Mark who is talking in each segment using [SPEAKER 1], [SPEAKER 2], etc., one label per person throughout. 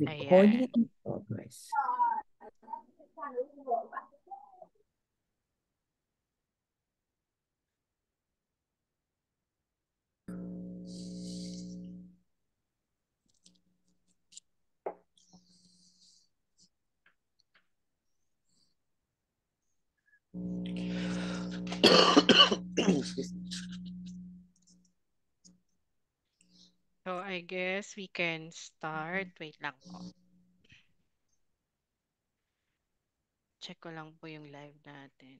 [SPEAKER 1] Ayan.
[SPEAKER 2] Recording in progress.
[SPEAKER 1] Excuse me.
[SPEAKER 3] So I guess we can start. Wait lang po. Check ko lang po yung live natin.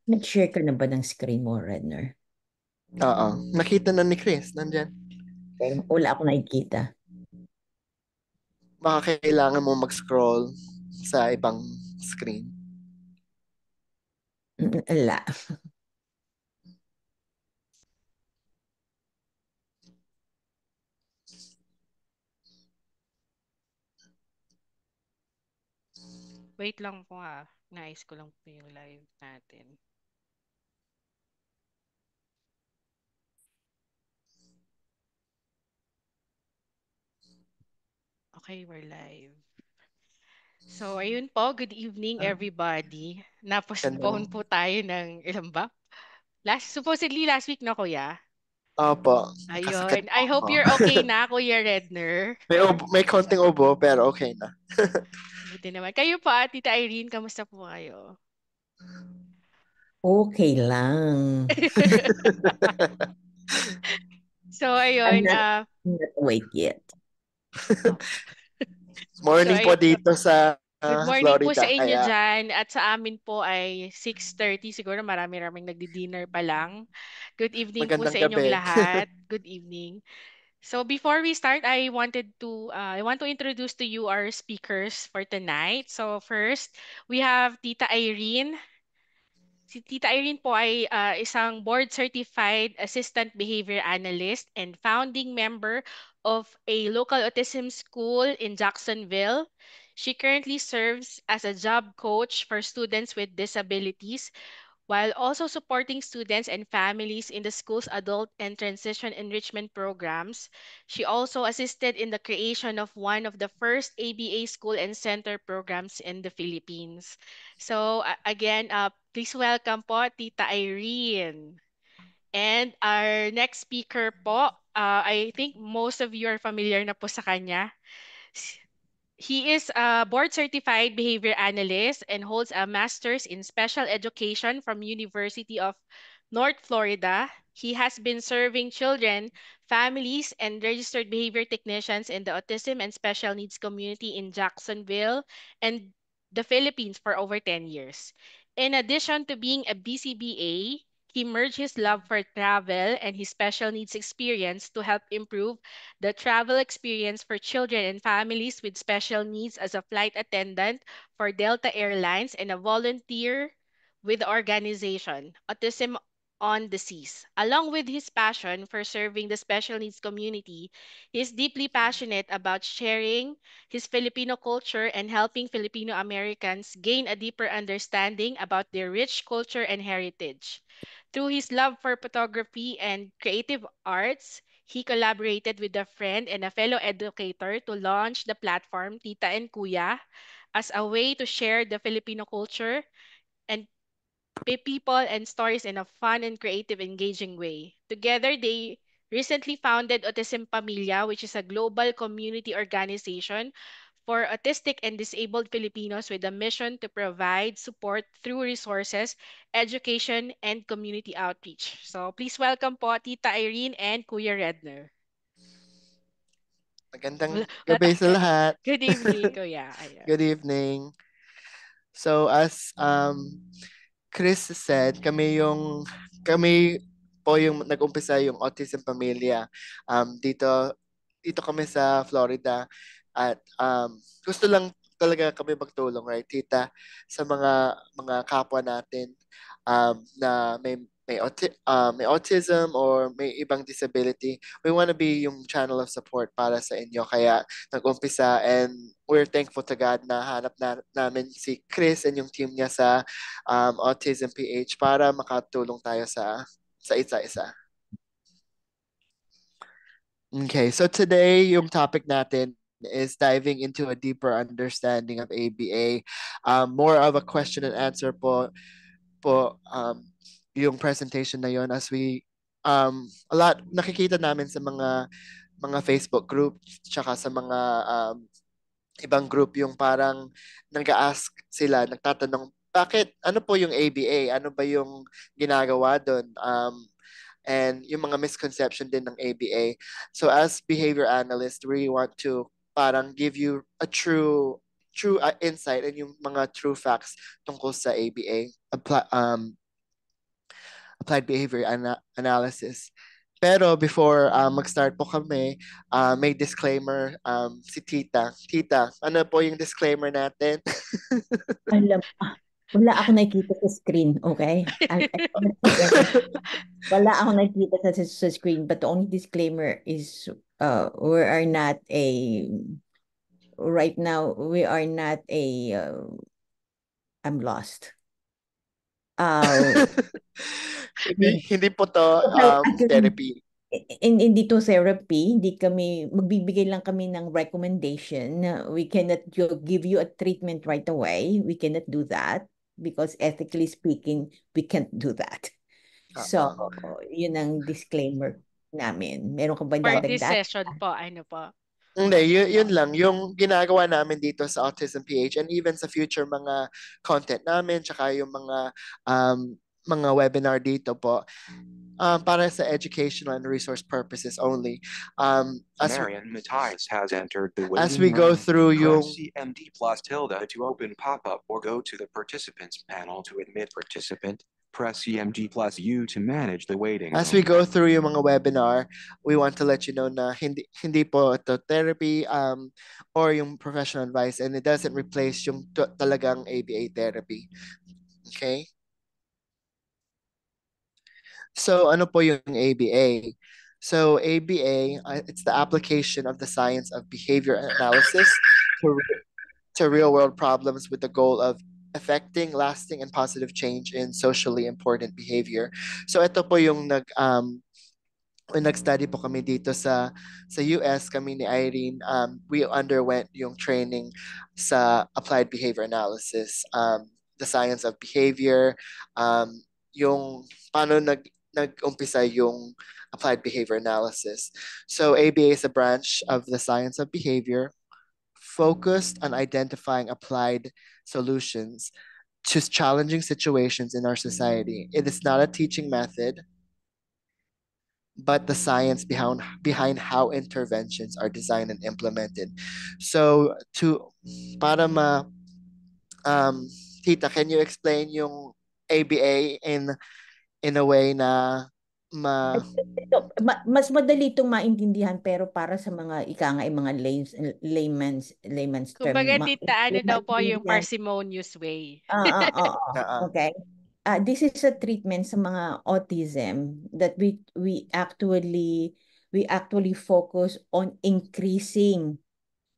[SPEAKER 2] Nag-share ka na ba ng screen mo, Redner?
[SPEAKER 1] Oo. Nakita na ni Chris. Nandyan.
[SPEAKER 2] Wala ako nakikita.
[SPEAKER 1] Baka kailangan mo mag-scroll sa ibang screen.
[SPEAKER 2] Wala.
[SPEAKER 3] Wait lang po ah. Nais ko lang po yung live natin. Okay, we're live. So, ayun po. Good evening, everybody.
[SPEAKER 1] Ganda.
[SPEAKER 3] Napostpone po tayo ng ilan ba? Supposedly last week na, kuya.
[SPEAKER 1] Opo. Nakasakit
[SPEAKER 3] Ayun.
[SPEAKER 1] po
[SPEAKER 3] I
[SPEAKER 1] ako.
[SPEAKER 3] hope you're okay na, Kuya Redner.
[SPEAKER 1] May konting ubo, pero okay na.
[SPEAKER 3] Buti naman. Kayo po, Tita Irene, kamusta po kayo?
[SPEAKER 2] Okay lang.
[SPEAKER 3] So,
[SPEAKER 2] I'm
[SPEAKER 3] ayun.
[SPEAKER 2] not, not awake yet.
[SPEAKER 3] Oh, so,
[SPEAKER 1] Morning po dito sa
[SPEAKER 3] good morning po sa
[SPEAKER 1] Florida.
[SPEAKER 3] inyo
[SPEAKER 1] Kaya
[SPEAKER 3] dyan. At sa amin po ay 6:30. Siguro marami-raming nagdi-dinner pa lang. Good evening po
[SPEAKER 1] magandang
[SPEAKER 3] sa inyong
[SPEAKER 1] gabi.
[SPEAKER 3] lahat. Good evening. So before we start, I want to introduce to you our speakers for tonight. So first, we have Tita Irene. Si Tita Irene po ay isang board-certified assistant behavior analyst and founding member of a local autism school in Jacksonville. She currently serves as a job coach for students with disabilities while also supporting students and families in the school's adult and transition enrichment programs. She also assisted in the creation of one of the first ABA school and center programs in the Philippines. So again, please welcome po Tita Irene. And our next speaker po, I think most of you are familiar na po sa kanya. He is a board certified behavior analyst and holds a master's in special education from University of North Florida. He has been serving children, families, and registered behavior technicians in the autism and special needs community in Jacksonville and the Philippines for over 10 years. In addition to being a BCBA, he merged his love for travel and his special needs experience to help improve the travel experience for children and families with special needs as a flight attendant for Delta Airlines and a volunteer with the organization Autism on the Seas. Along with his passion for serving the special needs community, he is deeply passionate about sharing his Filipino culture and helping Filipino Americans gain a deeper understanding about their rich culture and heritage. Through his love for photography and creative arts, he collaborated with a friend and a fellow educator to launch the platform Tita and Kuya as a way to share the Filipino culture and people and stories in a fun and creative, engaging way. Together, they recently founded Autism Pamilya, which is a global community organization for autistic and disabled Filipinos with a mission to provide support through resources, education, and community outreach. So please welcome po Tita Irene and Kuya Redner.
[SPEAKER 1] Magandang
[SPEAKER 3] Wala-
[SPEAKER 1] gabi sa lahat.
[SPEAKER 3] Good evening, Kuya. Ayan.
[SPEAKER 1] Good evening. So as Chris said, kami po yung nag-umpisa yung Autism Pamilya dito kami sa Florida at gusto lang talaga kami magtulong, right, tita, sa mga kapwa natin na may autism or may ibang disability. We want to be yung channel of support para sa inyo. Kaya nag-umpisa, and we're thankful to God na hanap namin si Chris and yung team niya sa Autism PH para makatulong tayo sa isa-isa. Okay, so today yung topic natin is diving into a deeper understanding of ABA. More of a question and answer po yung presentation na yon, as we a lot nakikita namin sa mga Facebook group tsaka sa mga ibang group yung parang nag-ask sila, nagtatanong bakit, ano po yung ABA? Ano ba yung ginagawa doon? And yung mga misconception din ng ABA. So as behavior analyst, we want to parang give you a true insight and yung mga true facts tungkol sa ABA, applied behavior analysis. Pero before mag-start po kami, may disclaimer si Tita. Tita, ano po yung disclaimer natin?
[SPEAKER 2] Alam, wala ako nakikita sa screen, okay? Wala ako nakikita sa screen, but the only disclaimer is we are not right now, we are not I'm lost.
[SPEAKER 1] Hindi po to
[SPEAKER 2] Actually,
[SPEAKER 1] therapy.
[SPEAKER 2] hindi to therapy, hindi kami, magbibigay lang kami ng recommendation. We cannot give you a treatment right away. We cannot do that because ethically speaking, we can't do that. So, yun ang disclaimer namin. Meron ka ba
[SPEAKER 3] For this
[SPEAKER 2] dadagdag?
[SPEAKER 3] session po, ano po?
[SPEAKER 1] Hindi, yun lang. Yung ginagawa namin dito sa Autism PH and even sa future mga content namin, tsaka yung mga webinar dito po, para sa educational and resource purposes only.
[SPEAKER 4] Marian Matthias has entered the
[SPEAKER 1] As
[SPEAKER 4] waiting
[SPEAKER 1] we go
[SPEAKER 4] room.
[SPEAKER 1] through yung
[SPEAKER 4] Press CMD plus tilde to open pop-up or go to the participants panel to admit participant. Press CMD plus U to manage the waiting
[SPEAKER 1] as
[SPEAKER 4] room.
[SPEAKER 1] we go through yung mga webinar, we want to let you know na hindi po ito therapy or yung professional advice, and it doesn't replace yung talagang ABA therapy. Okay? So ano po yung ABA? So ABA, it's the application of the science of behavior analysis to real world problems with the goal of affecting lasting and positive change in socially important behavior. So ito po yung when nag-study po kami dito sa US, kami ni Irene, we underwent yung training sa applied behavior analysis, the science of behavior, yung paano nag-umpisa yung applied behavior analysis. So ABA is a branch of the science of behavior focused on identifying applied solutions to challenging situations in our society. It is not a teaching method, but the science behind how interventions are designed and implemented. So para Tita, can you explain yung ABA in a way na
[SPEAKER 2] Mas madali itong maintindihan pero para sa mga ika nga mga layman's term.
[SPEAKER 3] Kumbaga, tita, ano daw po yung
[SPEAKER 2] maintindihan.
[SPEAKER 3] parsimonious way?
[SPEAKER 2] Okay. This is a treatment sa mga autism that we actually focus on increasing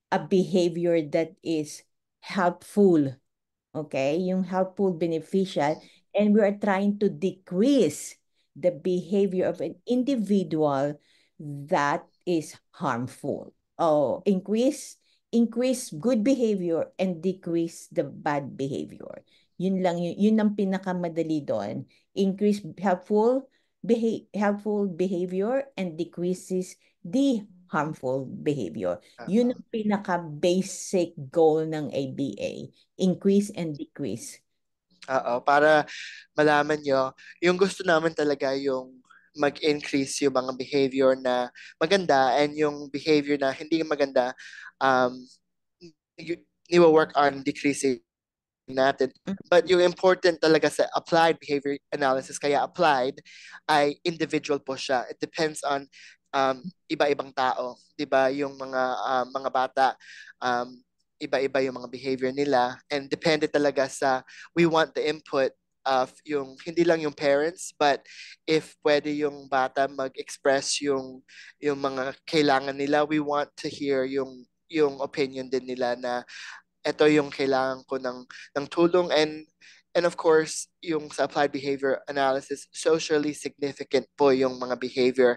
[SPEAKER 2] a behavior that is helpful. Okay? Yung helpful, beneficial, and we are trying to decrease the behavior of an individual that is harmful. Oh, increase good behavior and decrease the bad behavior. Yun lang yun ang pinakamadali doon. Increase helpful behavior and decreases the harmful behavior. Yun ang pinaka-basic goal ng ABA. Increase and decrease.
[SPEAKER 1] Para malaman nyo, yung gusto namin talaga yung mag-increase yung mga behavior na maganda, and yung behavior na hindi maganda, you will work on decreasing natin. But yung important talaga sa applied behavior analysis, kaya applied, ay individual po siya. It depends on iba-ibang tao. Diba? Yung mga bata, iba-iba yung mga behavior nila. And depende talaga we want the input of yung, hindi lang yung parents, but if pwede yung bata mag-express yung mga kailangan nila, we want to hear yung opinion din nila na ito yung kailangan ko ng tulong, and of course yung sa applied behavior analysis, socially significant po yung mga behavior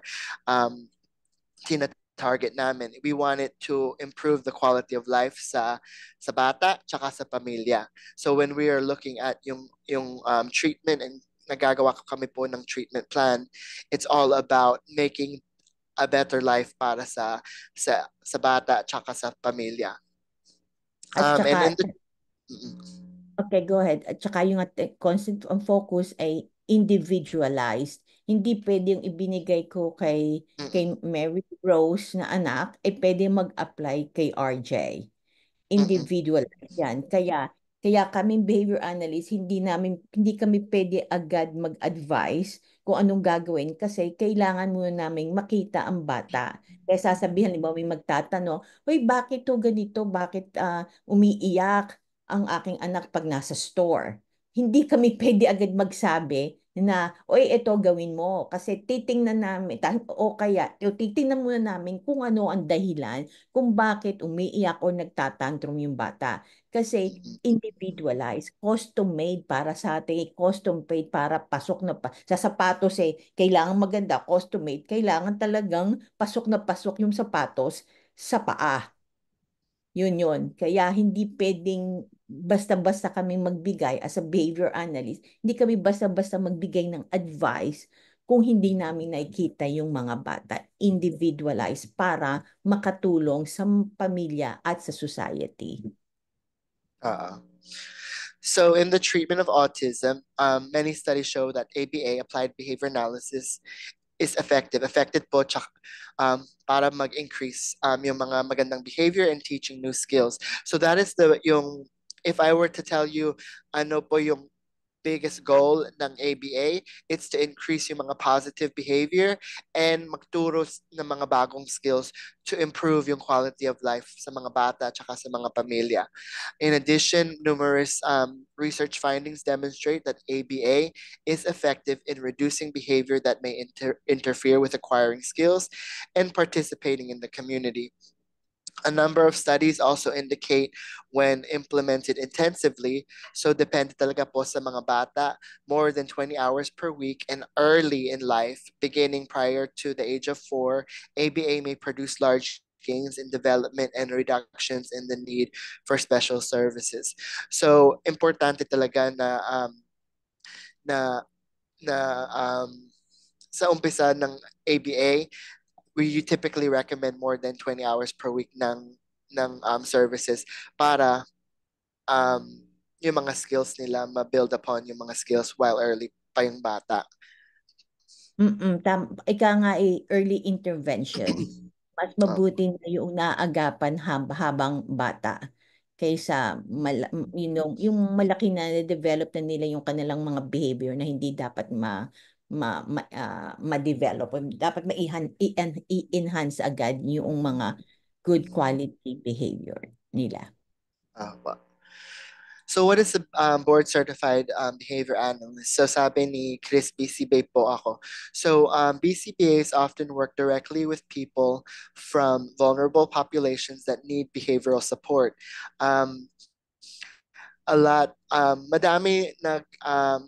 [SPEAKER 1] target namin. We want it to improve the quality of life sa bata tsaka sa pamilya. So when we are looking at yung treatment and nagagawa kami po ng treatment plan, it's all about making a better life para sa bata tsaka sa pamilya.
[SPEAKER 2] At
[SPEAKER 1] And
[SPEAKER 2] saka,
[SPEAKER 1] in the
[SPEAKER 2] okay, go ahead. At saka yung constant ang focus ay individualized. Hindi pwede yung ibinigay ko kay Mary Rose na anak, pwede mag-apply kay RJ. Individual yan. Kaya kami behavior analyst, hindi kami pwede agad mag-advise kung anong gagawin kasi kailangan muna namin makita ang bata. Kaya sasabihan, limbawa may magtatanong, "Hoy, bakit to ganito? Bakit umiiyak ang aking anak pag nasa store?" Hindi kami pwede agad magsabi na, "Oy, ito gawin mo." Kasi titingnan namin, o kaya titingnan muna namin kung ano ang dahilan kung bakit umiiyak o nagtatantrum yung bata. Kasi individualized, custom-made para sa atin, custom-made para pasok na sa sapatos kailangan maganda, custom-made, kailangan talagang pasok na pasok yung sapatos sa paa. Yun. Kaya hindi pwedeng basta-basta kami magbigay as a behavior analyst, hindi kami basta-basta magbigay ng advice kung hindi namin nakikita yung mga bata individualized para makatulong sa pamilya at sa society.
[SPEAKER 1] So in the treatment of autism, many studies show that ABA, applied behavior analysis, is effective. Effective po para mag-increase yung mga magandang behavior and teaching new skills. So that is if I were to tell you ano po yung biggest goal ng ABA, it's to increase yung mga positive behavior and magturo ng mga bagong skills to improve yung quality of life sa mga bata at sa mga pamilya. In addition, numerous research findings demonstrate that ABA is effective in reducing behavior that may interfere with acquiring skills and participating in the community. A number of studies also indicate when implemented intensively, so depende talaga po sa mga bata, more than 20 hours per week and early in life, beginning prior to the age of 4, ABA may produce large gains in development and reductions in the need for special services. So importante talaga na sa umpisa ng ABA, we typically recommend more than 20 hours per week ng services para yung mga skills nila ma-build upon yung mga skills while early pa yung bata.
[SPEAKER 2] Ika nga early intervention. Mas mabuti na yung naagapan habang bata kaysa yung malaki na develop na nila yung kanilang mga behavior na hindi dapat ma-develop. Dapat i-enhance agad yung mga good quality behavior nila.
[SPEAKER 1] So what is a board certified behavior analyst? So sabi ni Chris, BCBA po ako. So BCBAs often work directly with people from vulnerable populations that need behavioral support. Madami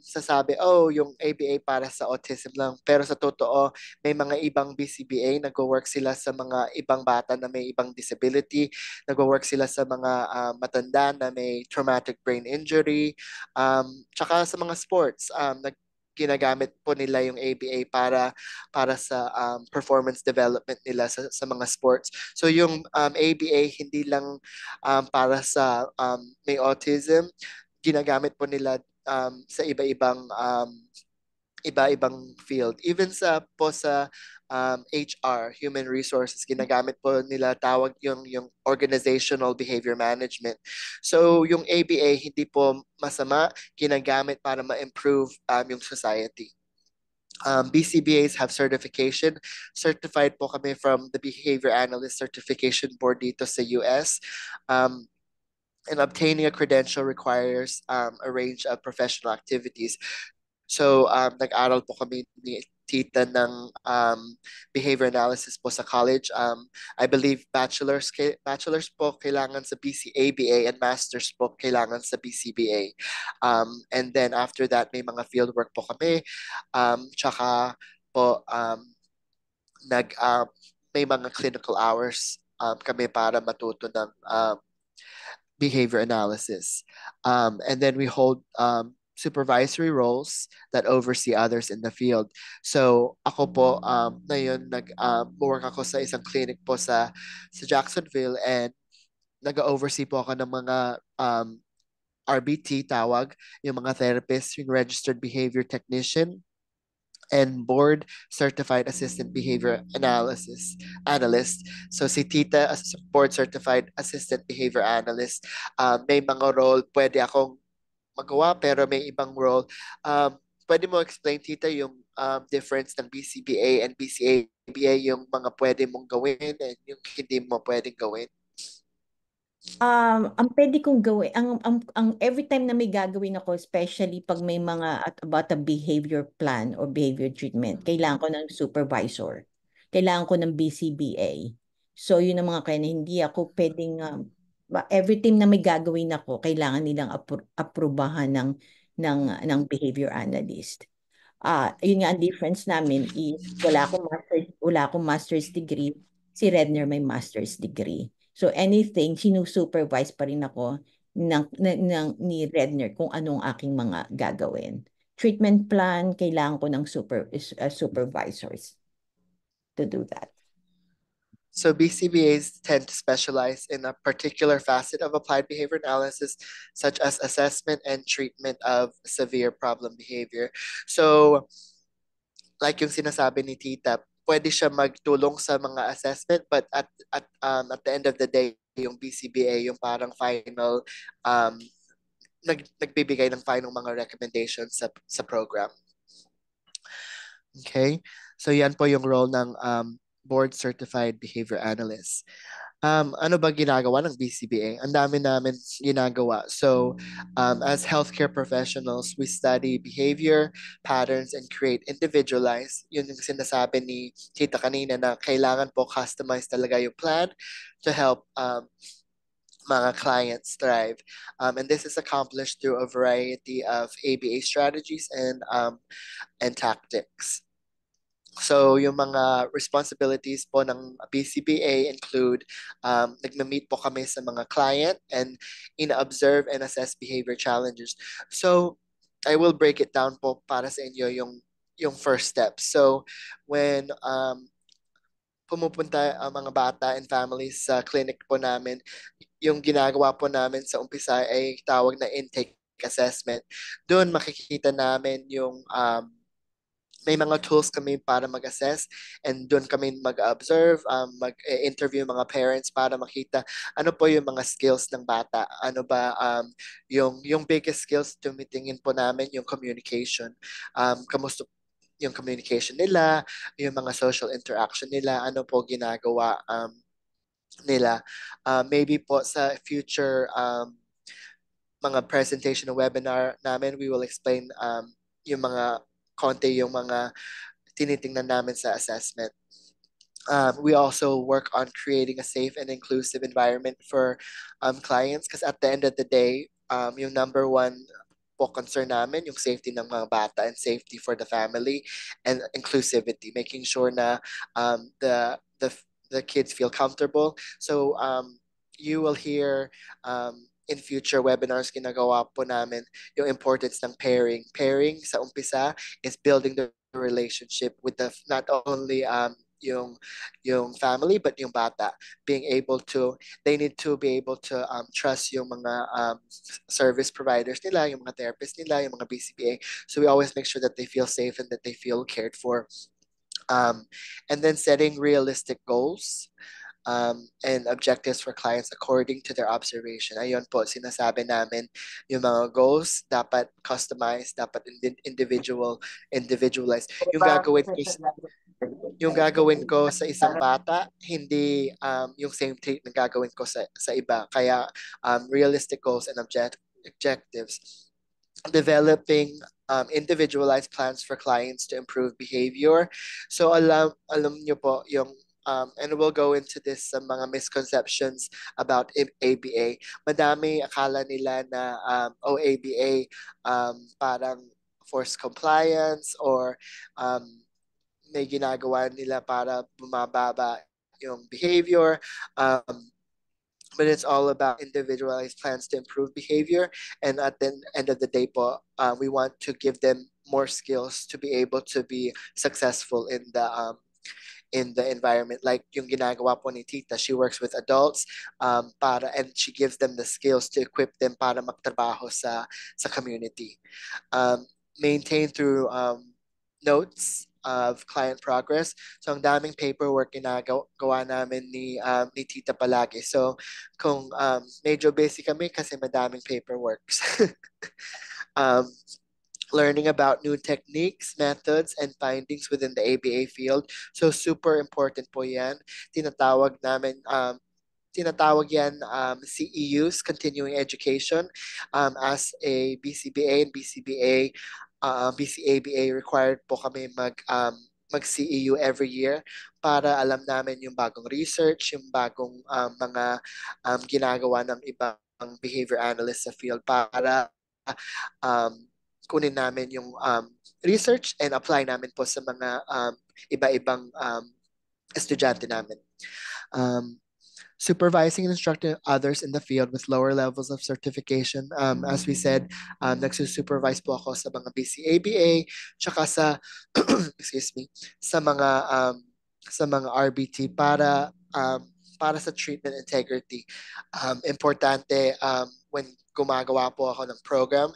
[SPEAKER 1] sasabi, yung ABA para sa autism lang. Pero sa totoo, may mga ibang BCBA, nag-work sila sa mga ibang bata na may ibang disability, nag-work sila sa mga matanda na may traumatic brain injury, tsaka sa mga sports, ginagamit po nila yung ABA para sa performance development nila sa mga sports. So yung ABA hindi lang para sa may autism, ginagamit po nila sa iba-ibang field. Even sa HR, human resources, ginagamit po nila tawag yung organizational behavior management. So yung ABA hindi po masama, ginagamit para ma-improve yung society. BCBAs have certification. Certified po kami from the Behavior Analyst Certification Board dito sa US. And obtaining a credential requires a range of professional activities. So, nag-aral po kami ni Tita ng behavior analysis po sa college. I believe bachelor's po kailangan sa BCABA and master's po kailangan sa BCBA. And then after that, may mga fieldwork po kami. Tsaka po, may mga clinical hours kami para matuto ng behavior analysis. And then we hold supervisory roles that oversee others in the field. So ako po, ngayon work ako sa isang clinic po sa Jacksonville, and nag-oversee po ako ng mga RBT tawag, yung mga therapist, yung registered behavior technician, and board certified assistant behavior analyst. So si Tita as board certified assistant behavior analyst, may mga role pwede akong magawa pero may ibang role. Pwede mo explain, Tita, yung difference ng BCBA and BCABA, yung mga pwede mong gawin and yung hindi mo pwedeng gawin?
[SPEAKER 2] Ang pwede kong gawin, ang every time na may gagawin ako, especially pag may mga about a behavior plan or behavior treatment, kailangan ko ng supervisor. Kailangan ko ng BCBA. So, yun ang mga kaya na hindi ako pwedeng, every time na may gagawin ako, kailangan nilang aprubahan ng behavior analyst. Yun nga ang difference namin is wala akong master's degree, si Redner may master's degree. So anything, sinusupervise pa rin ako ni Redner kung anong aking mga gagawin. Treatment plan, kailangan ko ng supervisors to do that.
[SPEAKER 1] So BCBAs tend to specialize in a particular facet of applied behavior analysis, such as assessment and treatment of severe problem behavior. So, like yung sinasabi ni Tita, pwede siya magtulong sa mga assessment, but at the end of the day, yung BCBA, yung parang final, nagbibigay ng final mga recommendations sa program. Okay? So yan po yung role ng board certified behavior analyst. Ano ba ginagawa ng BCBA? Ang dami namin ginagawa. So, as healthcare professionals, we study behavior, patterns, and create individualized. Yun yung sinasabi ni Tita kanina na kailangan po customize talaga yung plan to help mga clients thrive. And this is accomplished through a variety of ABA strategies and tactics. So, yung mga responsibilities po ng BCBA include nagme-meet po kami sa mga client and in-observe and assess behavior challenges. So, I will break it down po para sa inyo yung first step. So, when pumupunta ang mga bata and families sa clinic po namin, yung ginagawa po namin sa umpisa ay tawag na intake assessment. Doon makikita namin yung may mga tools kami para mag-assess, and doon kami mag-observe, mag-interview mga parents para makita ano po yung mga skills ng bata. Ano ba yung biggest skills tumitingin po namin yung communication. Kamusta yung communication nila, yung mga social interaction nila, ano po ginagawa nila. Maybe po sa future mga presentation o webinar namin, we will explain yung mga yung mga tinitingnan namin sa assessment. We also work on creating a safe and inclusive environment for clients, because at the end of the day, yung number one po concern namin, yung safety ng mga bata and safety for the family and inclusivity, making sure na the kids feel comfortable. So you will hear in future webinars, ginagawa po namin yung importance ng pairing. Pairing sa umpisa is building the relationship with the not only yung family but yung bata, they need to be able to trust yung mga service providers nila, yung mga therapists nila, yung mga BCBA. So we always make sure that they feel safe and that they feel cared for. And then setting realistic goals and objectives for clients according to their observation. Ayun po, sinasabi namin yung mga goals dapat customized, dapat individualized. Yung gagawin ko sa isang bata, hindi yung same thing na gagawin ko sa iba. Kaya realistic goals and objectives. Developing individualized plans for clients to improve behavior. So alam nyo po yung and we'll go into this sa mga misconceptions about ABA. Madami akala nila na ABA parang forced compliance or may ginagawa nila para bumababa yung behavior, but it's all about individualized plans to improve behavior. And at the end of the day po, we want to give them more skills to be able to be successful in the environment. Like yung ginagawa po ni Tita, she works with adults and she gives them the skills to equip them para magtrabaho sa community. Maintained through notes of client progress. So ang daming paperwork ginagawa namin ni Tita palagi. So kung medyo busy kami kasi madaming paperworks. Learning about new techniques, methods, and findings within the ABA field. So super important po yan. Tinatawag yan CEUs, Continuing Education, as a BCBA and BCABA required po kami mag-CEU every year para alam namin yung bagong research, yung bagong mga ginagawa ng ibang behavior analysts sa field para kunin namin yung research and apply namin po sa mga iba-ibang estudyante namin. Supervising and instructing others in the field with lower levels of certification. As we said, nagsusupervise po ako sa mga BCABA, tsaka excuse me, sa mga RBT para sa treatment integrity. Importante when gumagawa po ako ng program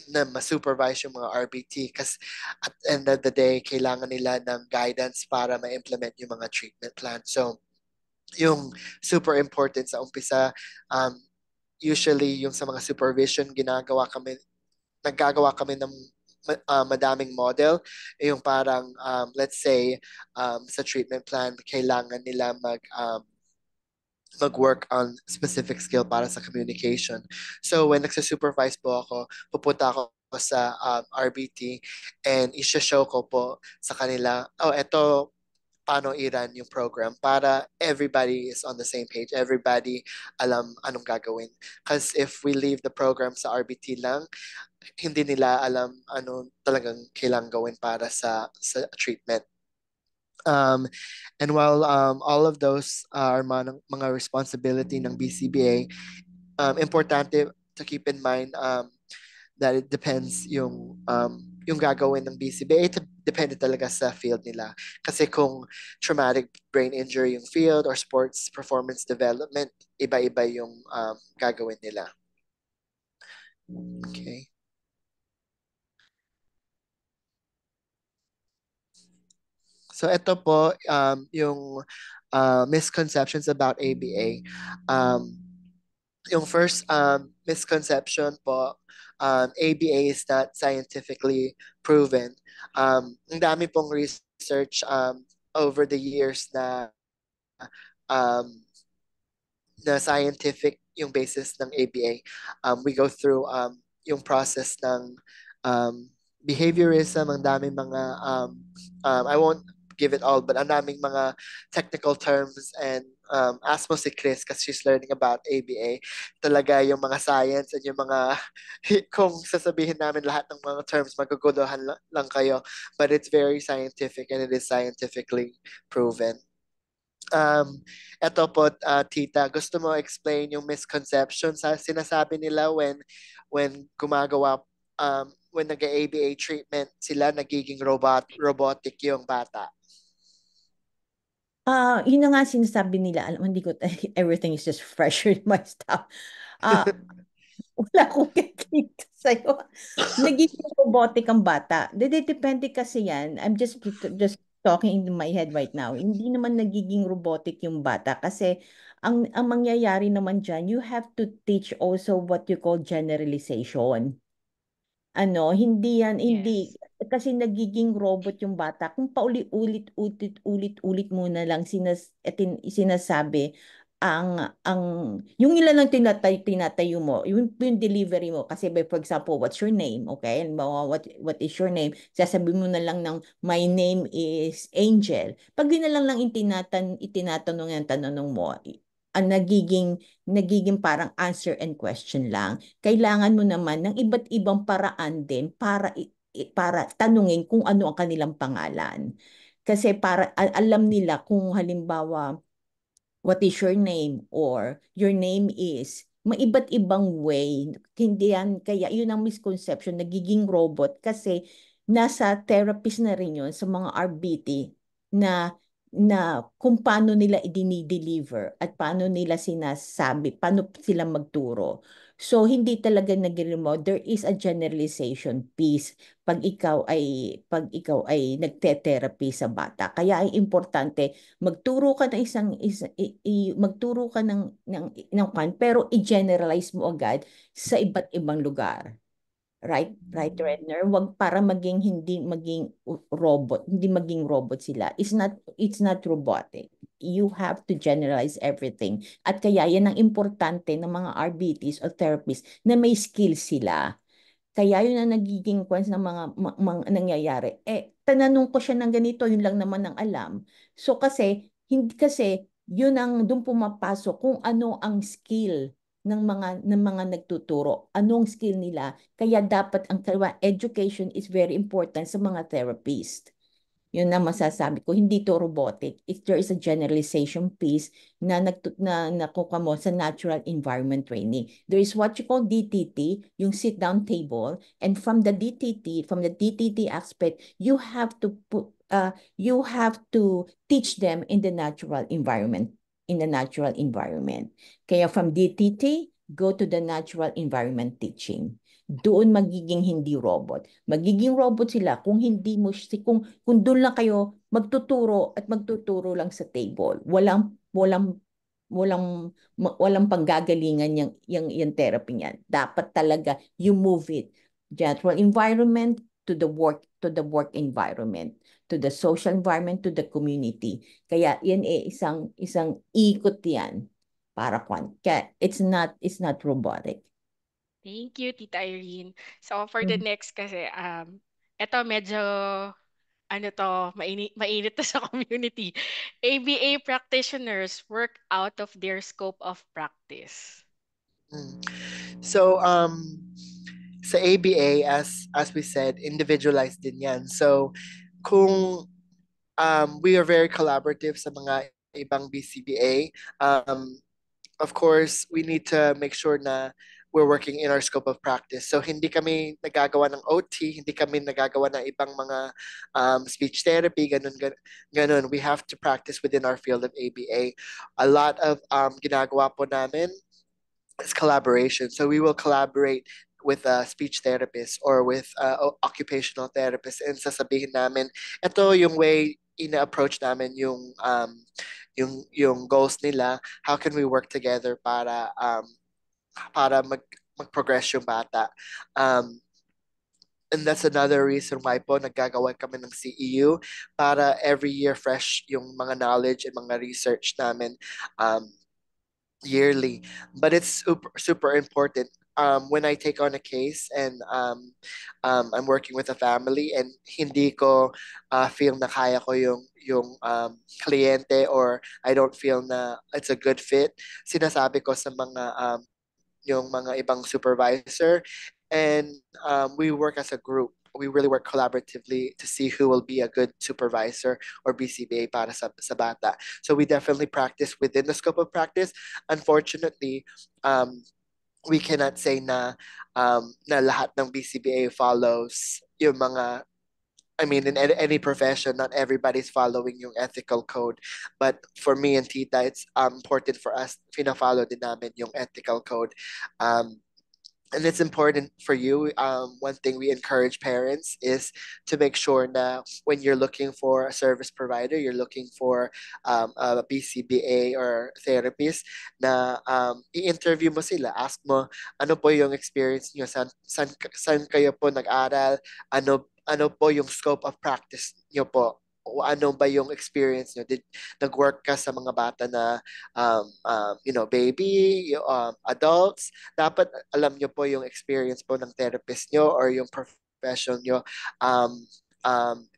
[SPEAKER 1] na ma-supervise yung mga RBT kasi at the end of the day, kailangan nila ng guidance para ma-implement yung mga treatment plan. So, yung super important sa umpisa, usually yung sa mga supervision, naggagawa kami ng madaming model. Yung parang, let's say, sa treatment plan, kailangan nila mag-work on specific skill para sa communication. So when nagsa-supervise po ako, pupunta ako sa RBT and isha-show ko po sa kanila, eto paano i-run yung program para everybody is on the same page, everybody alam anong gagawin. Because if we leave the program sa RBT lang, hindi nila alam ano talagang kailangan gawin para sa treatment. And while all of those are mga responsibility ng BCBA, importante to keep in mind that it depends yung gagawin ng BCBA, depende talaga sa field nila. Kasi kung traumatic brain injury yung field or sports performance development, iba-iba yung gagawin nila. Okay. So ito po yung misconceptions about ABA. Yung first misconception po, ABA is not scientifically proven. Ang dami pong research over the years na scientific yung basis ng ABA. We go through yung process ng behaviorism, ang daming mga I won't give it all, but ang daming mga technical terms and ask mo si Chris kasi she's learning about ABA. Talaga yung mga science and yung mga, kung sasabihin namin lahat ng mga terms, maguguluhan lang kayo. But it's very scientific and it is scientifically proven. Ito po, Tita, gusto mo explain yung misconception sa sinasabi nila when gumagawa, when nag-ABA treatment sila, nagiging robotic yung bata?
[SPEAKER 2] Yun na nga sinasabi nila, alam mo, hindi ko, everything is just fresher in my stuff. Wala akong kikita sa'yo. Nagiging robotic ang bata. Depende kasi yan. I'm just talking in my head right now. Hindi naman nagiging robotic yung bata kasi ang mangyayari naman dyan, you have to teach also what you call generalization. Hindi yan, hindi.
[SPEAKER 3] Yes.
[SPEAKER 2] Kasi nagiging robot yung bata. Kung paulit-ulit mo na lang sinasabi, yung ilan lang tinatayo mo, yung delivery mo. Kasi for example, what's your name? Okay? What is your name? Sasabihin mo na lang ng, my name is Angel. Pag yun na lang itinatanong yung tanong mo, ang nagiging parang answer and question lang. Kailangan mo naman ng iba't ibang paraan din para tanungin kung ano ang kanilang pangalan. Kasi para alam nila kung halimbawa what is your name or your name is, maiba't ibang way. Hindi yan, kaya yun ang misconception, nagiging robot kasi nasa therapist na rin yun sa mga RBT na kung paano nila i-deliver at paano nila sinasabi, paano sila magturo. So, hindi talaga nag-remote. There is a generalization piece pag ikaw ay nagte-therapy sa bata. Kaya ay importante magturo ka ng magturo ka ng pero i-generalize mo agad sa iba't ibang lugar. Right, Redner? Wag para hindi maging robot sila. It's not robotic. You have to generalize everything. At kaya yan ang importante ng mga RBTs o therapists na may skills sila. Kaya yun ang nagiging points ng mga nangyayari. Tananong ko siya ng ganito, yun lang naman ang alam. So kasi yun ang doon pumapasok kung ano ang skill ng mga nagtuturo. Anong skill nila? Kaya dapat ang education is very important sa mga therapist. Yun na masasabi ko, hindi to robotic. If there is a generalization piece na nakuha mo sa natural environment training. There is what you call DTT, yung sit down table, and from the DTT aspect, you have to teach them in the natural environment, Kaya from DTT, go to the natural environment teaching. Doon magiging hindi robot. Magiging robot sila kung hindi mo kung doon lang kayo magtuturo lang sa table. Walang panggagalingan yung therapy niyan. Dapat talaga you move it. Natural environment to the work environment, to the social environment, to the community. Kaya yan isang ikot yan para kaya it's not robotic.
[SPEAKER 3] Thank you, Tita Irene. So for the next kasi, eto medyo, ano to, mainit to sa community. ABA practitioners work out of their scope of practice.
[SPEAKER 1] So, sa ABA, as we said, individualized din yan. So, kung we are very collaborative sa mga ibang BCBA, of course, we need to make sure na we're working in our scope of practice. So, hindi kami nagagawa ng OT, hindi kami nagagawa ng ibang mga speech therapy, ganun. We have to practice within our field of ABA. A lot of ginagawa po namin is collaboration. So, we will collaborate with a speech therapist or with occupational therapist and sasabihin namin, ito yung way ina-approach namin yung goals nila, how can we work together para mag-progress yung bata. And that's another reason why po naggagawa kami ng CEU para every year fresh yung mga knowledge and mga research namin yearly. But it's super important. When I take on a case and I'm working with a family and hindi ko feel na kaya ko yung kliyente or I don't feel na it's a good fit, sinasabi ko sa yung mga ibang supervisor and we work as a group. We really work collaboratively to see who will be a good supervisor or BCBA para sa bata. So we definitely practice within the scope of practice. Unfortunately, we cannot say na lahat ng BCBA follows yung mga, I mean, in any profession, not everybody's following yung ethical code. But for me and Tita, it's important for us, fina-follow din namin yung ethical code. And it's important for you. One thing we encourage parents is to make sure that when you're looking for a service provider, you're looking for a BCBA or therapist, na i-interview mo sila. Ask mo, ano po yung experience niyo? Saan kayo po nag-aral? Ano po yung scope of practice niyo po? O ano ba yung experience nyo? Nag-work ka sa mga bata na, baby, adults? Dapat alam nyo po yung experience po ng therapist nyo or yung profession nyo.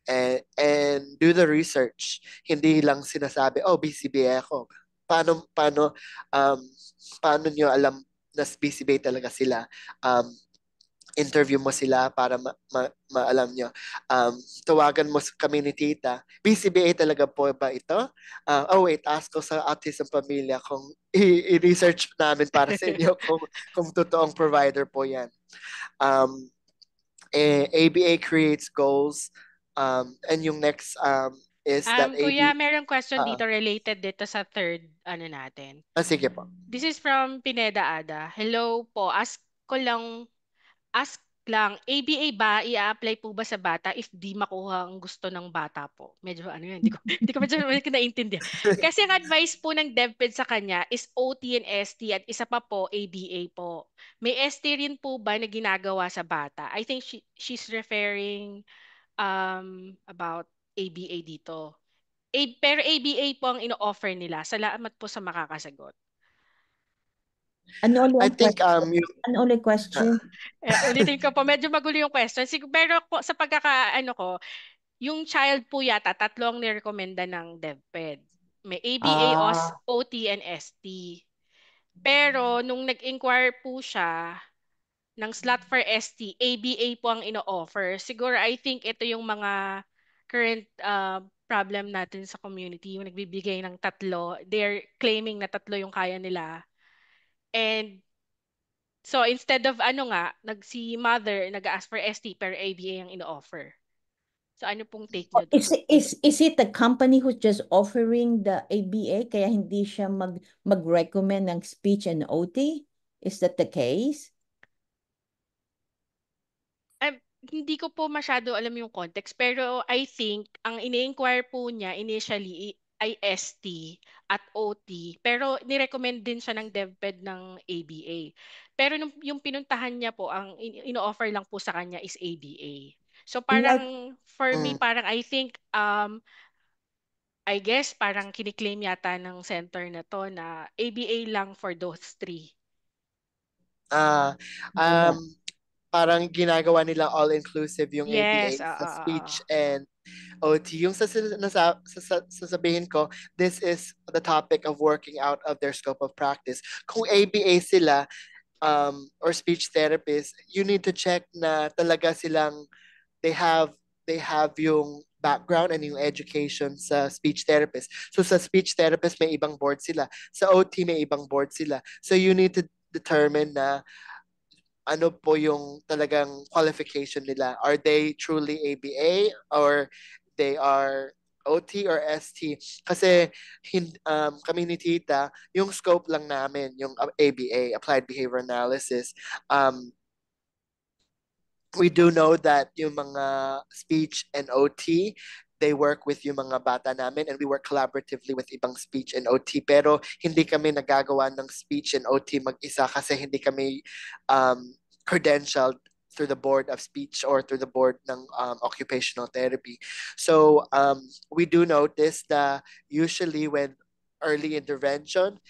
[SPEAKER 1] And do the research. Hindi lang sinasabi, oh, BCBA ako. Paano nyo alam na BCBA talaga sila? interview mo sila para maalam nyo. Tawagan mo kami ni tita. BCBA talaga po ba ito? Wait, ask ko sa Autism Pamilya kung i-research namin para sa inyo kung totoong provider po yan. ABA creates goals, and yung next is that
[SPEAKER 3] Kuya,
[SPEAKER 1] ABA.
[SPEAKER 3] merong question dito related dito sa third natin.
[SPEAKER 1] Sige po.
[SPEAKER 3] This is from Pineda Ada. Hello po. Ask lang, ABA ba, i-apply po ba sa bata if di makuha ang gusto ng bata po? Medyo ano yan, hindi ko medyo naintindihan. Kasi ang advice po ng DepEd sa kanya is OT and ST at isa pa po, ABA po. May ST rin po ba na ginagawa sa bata? I think she's referring about ABA dito. Pero ABA po ang ino-offer nila. Salamat po sa makakasagot.
[SPEAKER 2] Ano ulit
[SPEAKER 1] I
[SPEAKER 2] ang
[SPEAKER 1] think
[SPEAKER 2] question? Ano ulit question?
[SPEAKER 3] Ulitin ko po, medyo magulo yung question. Pero sa pagkakaano ko, yung child po yata, tatlong nirekomenda ng DepEd. May ABA, OT, and ST. Pero nung nag-inquire po siya ng slot for ST, ABA po ang ino-offer. Siguro I think ito yung mga current problem natin sa community, yung nagbibigay ng tatlo. They're claiming na tatlo yung kaya nila. And so instead of si mother nag-ask for ST pero ABA ang ino-offer. So ano pong take nyo doon?
[SPEAKER 2] Is it the company who's just offering the ABA kaya hindi siya mag-recommend ng speech and OT? Is that the case?
[SPEAKER 3] Hindi ko po masyado alam yung context pero I think ang ini-inquire po niya initially ay ST at OT pero ni-recommend din siya ng DepEd ng ABA. Pero yung pinuntahan niya po ang ino-offer lang po sa kanya is ABA. So parang for me parang I think I guess parang kiniklaim yata ng center na to na ABA lang for those three.
[SPEAKER 1] Parang ginagawa nilang all-inclusive yung ABA
[SPEAKER 3] Yes,
[SPEAKER 1] sa speech and OT. Yung sasabihin ko, this is the topic of working out of their scope of practice. Kung ABA sila, or speech therapist, you need to check na talaga silang they have yung background and yung education sa speech therapist. So sa speech therapist may ibang board sila. Sa OT may ibang board sila. So you need to determine na ano po yung talagang qualification nila. Are they truly ABA or they are OT or ST? Kasi kami ni Tita, yung scope lang namin, yung ABA, Applied Behavior Analysis, we do know that yung mga speech and OT, they work with yung mga bata namin and we work collaboratively with ibang speech and OT. Pero hindi kami nagagawa ng speech and OT mag-isa kasi hindi kami credentialed through the board of speech or through the board ng occupational therapy. So we do notice that usually when early intervention,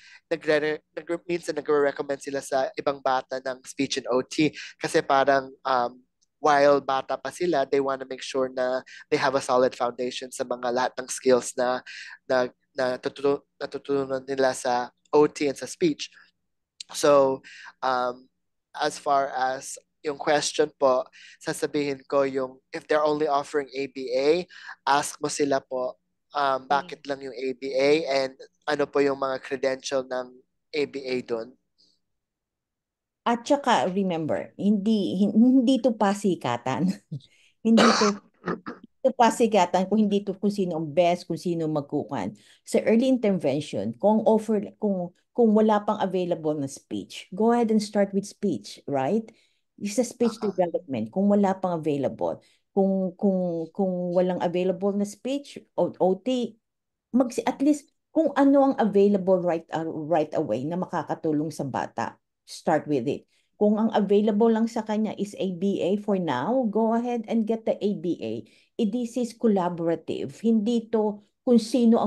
[SPEAKER 1] minsan nagre-recommend sila sa ibang bata ng speech and OT kasi parang while bata pa sila, they want to make sure na they have a solid foundation sa mga lahat ng skills na natutunan nila sa OT and sa speech. So, as far as yung question po, sasabihin ko yung if they're only offering ABA, ask mo sila po bakit lang yung ABA and ano po yung mga credential ng ABA doon.
[SPEAKER 2] At saka remember, hindi to pasikatan. Hindi to pasikatan kung sino ang best, kung sino magkukan. Sa early intervention, kung wala pang available na speech, go ahead and start with speech, right? Sa speech development, kung wala pang available, kung walang available na speech o OT, at least kung ano ang available right away na makakatulong sa bata, start with it. Kung ang available lang sa kanya is ABA for now, go ahead and get the ABA. This is collaborative. Hindi to kung sino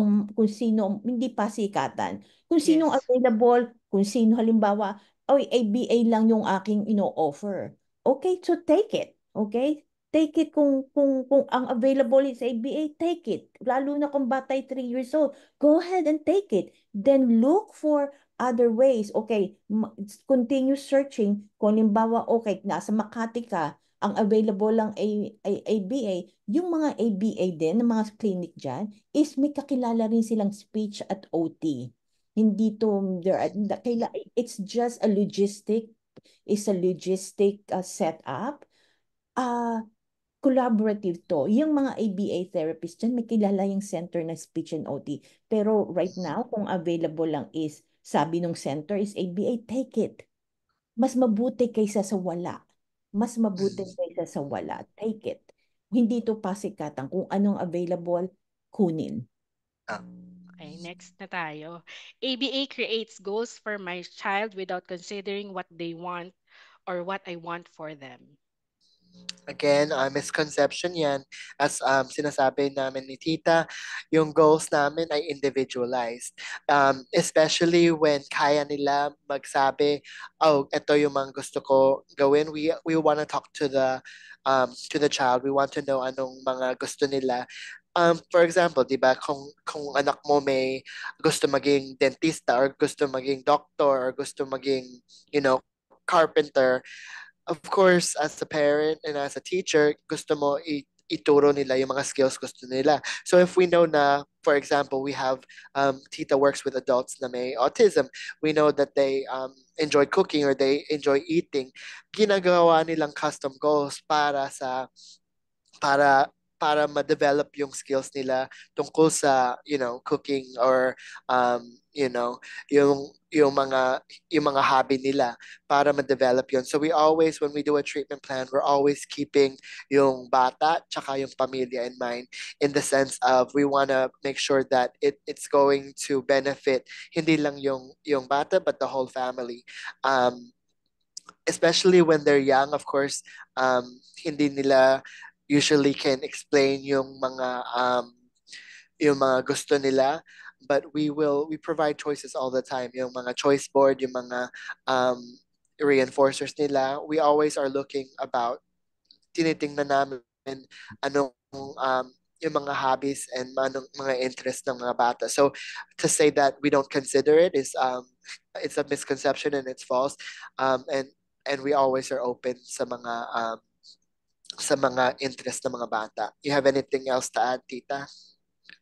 [SPEAKER 2] hindi pasikatan. Kung sino available, kung sino halimbawa, ABA lang yung aking ino-offer. Okay, so take it. Okay? Take it kung ang available is ABA, take it. Lalo na kung batay 3 years old, go ahead and take it. Then look for other ways. Okay, continue searching. Kung halimbawa, okay, nasa Makati ka, ang available lang ay ABA, yung mga ABA din, ng mga clinic dyan, is may kakilala rin silang speech at OT. Hindi to, it's just a logistic, setup. Collaborative to. Yung mga ABA therapists dyan, may kilala yung center na speech and OT. Pero right now, kung available lang is, sabi nung center is ABA, take it. Mas mabuti kaysa sa wala. Mas mabuti kaysa sa wala. Take it. Hindi to pasikatan. Kung anong available, kunin.
[SPEAKER 3] Okay, next na tayo. ABA creates goals for my child without considering what they want or what I want for them.
[SPEAKER 1] Again, misconception yan. As sinasabi namin ni Tita, yung goals namin ay individualized. Especially when kaya nila magsabi, oh, ito yung mga gusto ko gawin. We want to talk to the child. We want to know anong mga gusto nila. For example, 'di ba, kung anak mo may gusto maging dentista or gusto maging doctor or gusto maging, carpenter, of course, as a parent and as a teacher, gusto mo ituro nila yung mga skills gusto nila. So if we know na, for example, we have Tita works with adults na may autism, we know that they enjoy cooking or they enjoy eating, ginagawa nilang custom goals para ma-develop yung skills nila tungkol sa cooking or um you know yung mga hobby nila para ma-develop yun. So we always, when we do a treatment plan, we're always keeping yung bata tsaka yung pamilya in mind, in the sense of we want to make sure that it's going to benefit hindi lang yung bata but the whole family. Especially when they're young, of course, hindi nila usually can explain yung mga gusto nila, but we provide choices all the time. Yung mga choice board, yung mga um, reinforcers nila, we always are looking about, tinitingnan namin anong yung mga hobbies and anong mga interests ng mga bata. So to say that we don't consider it is it's a misconception and it's false. And we always are open sa mga interest ng mga bata. You have anything else to add, Tita,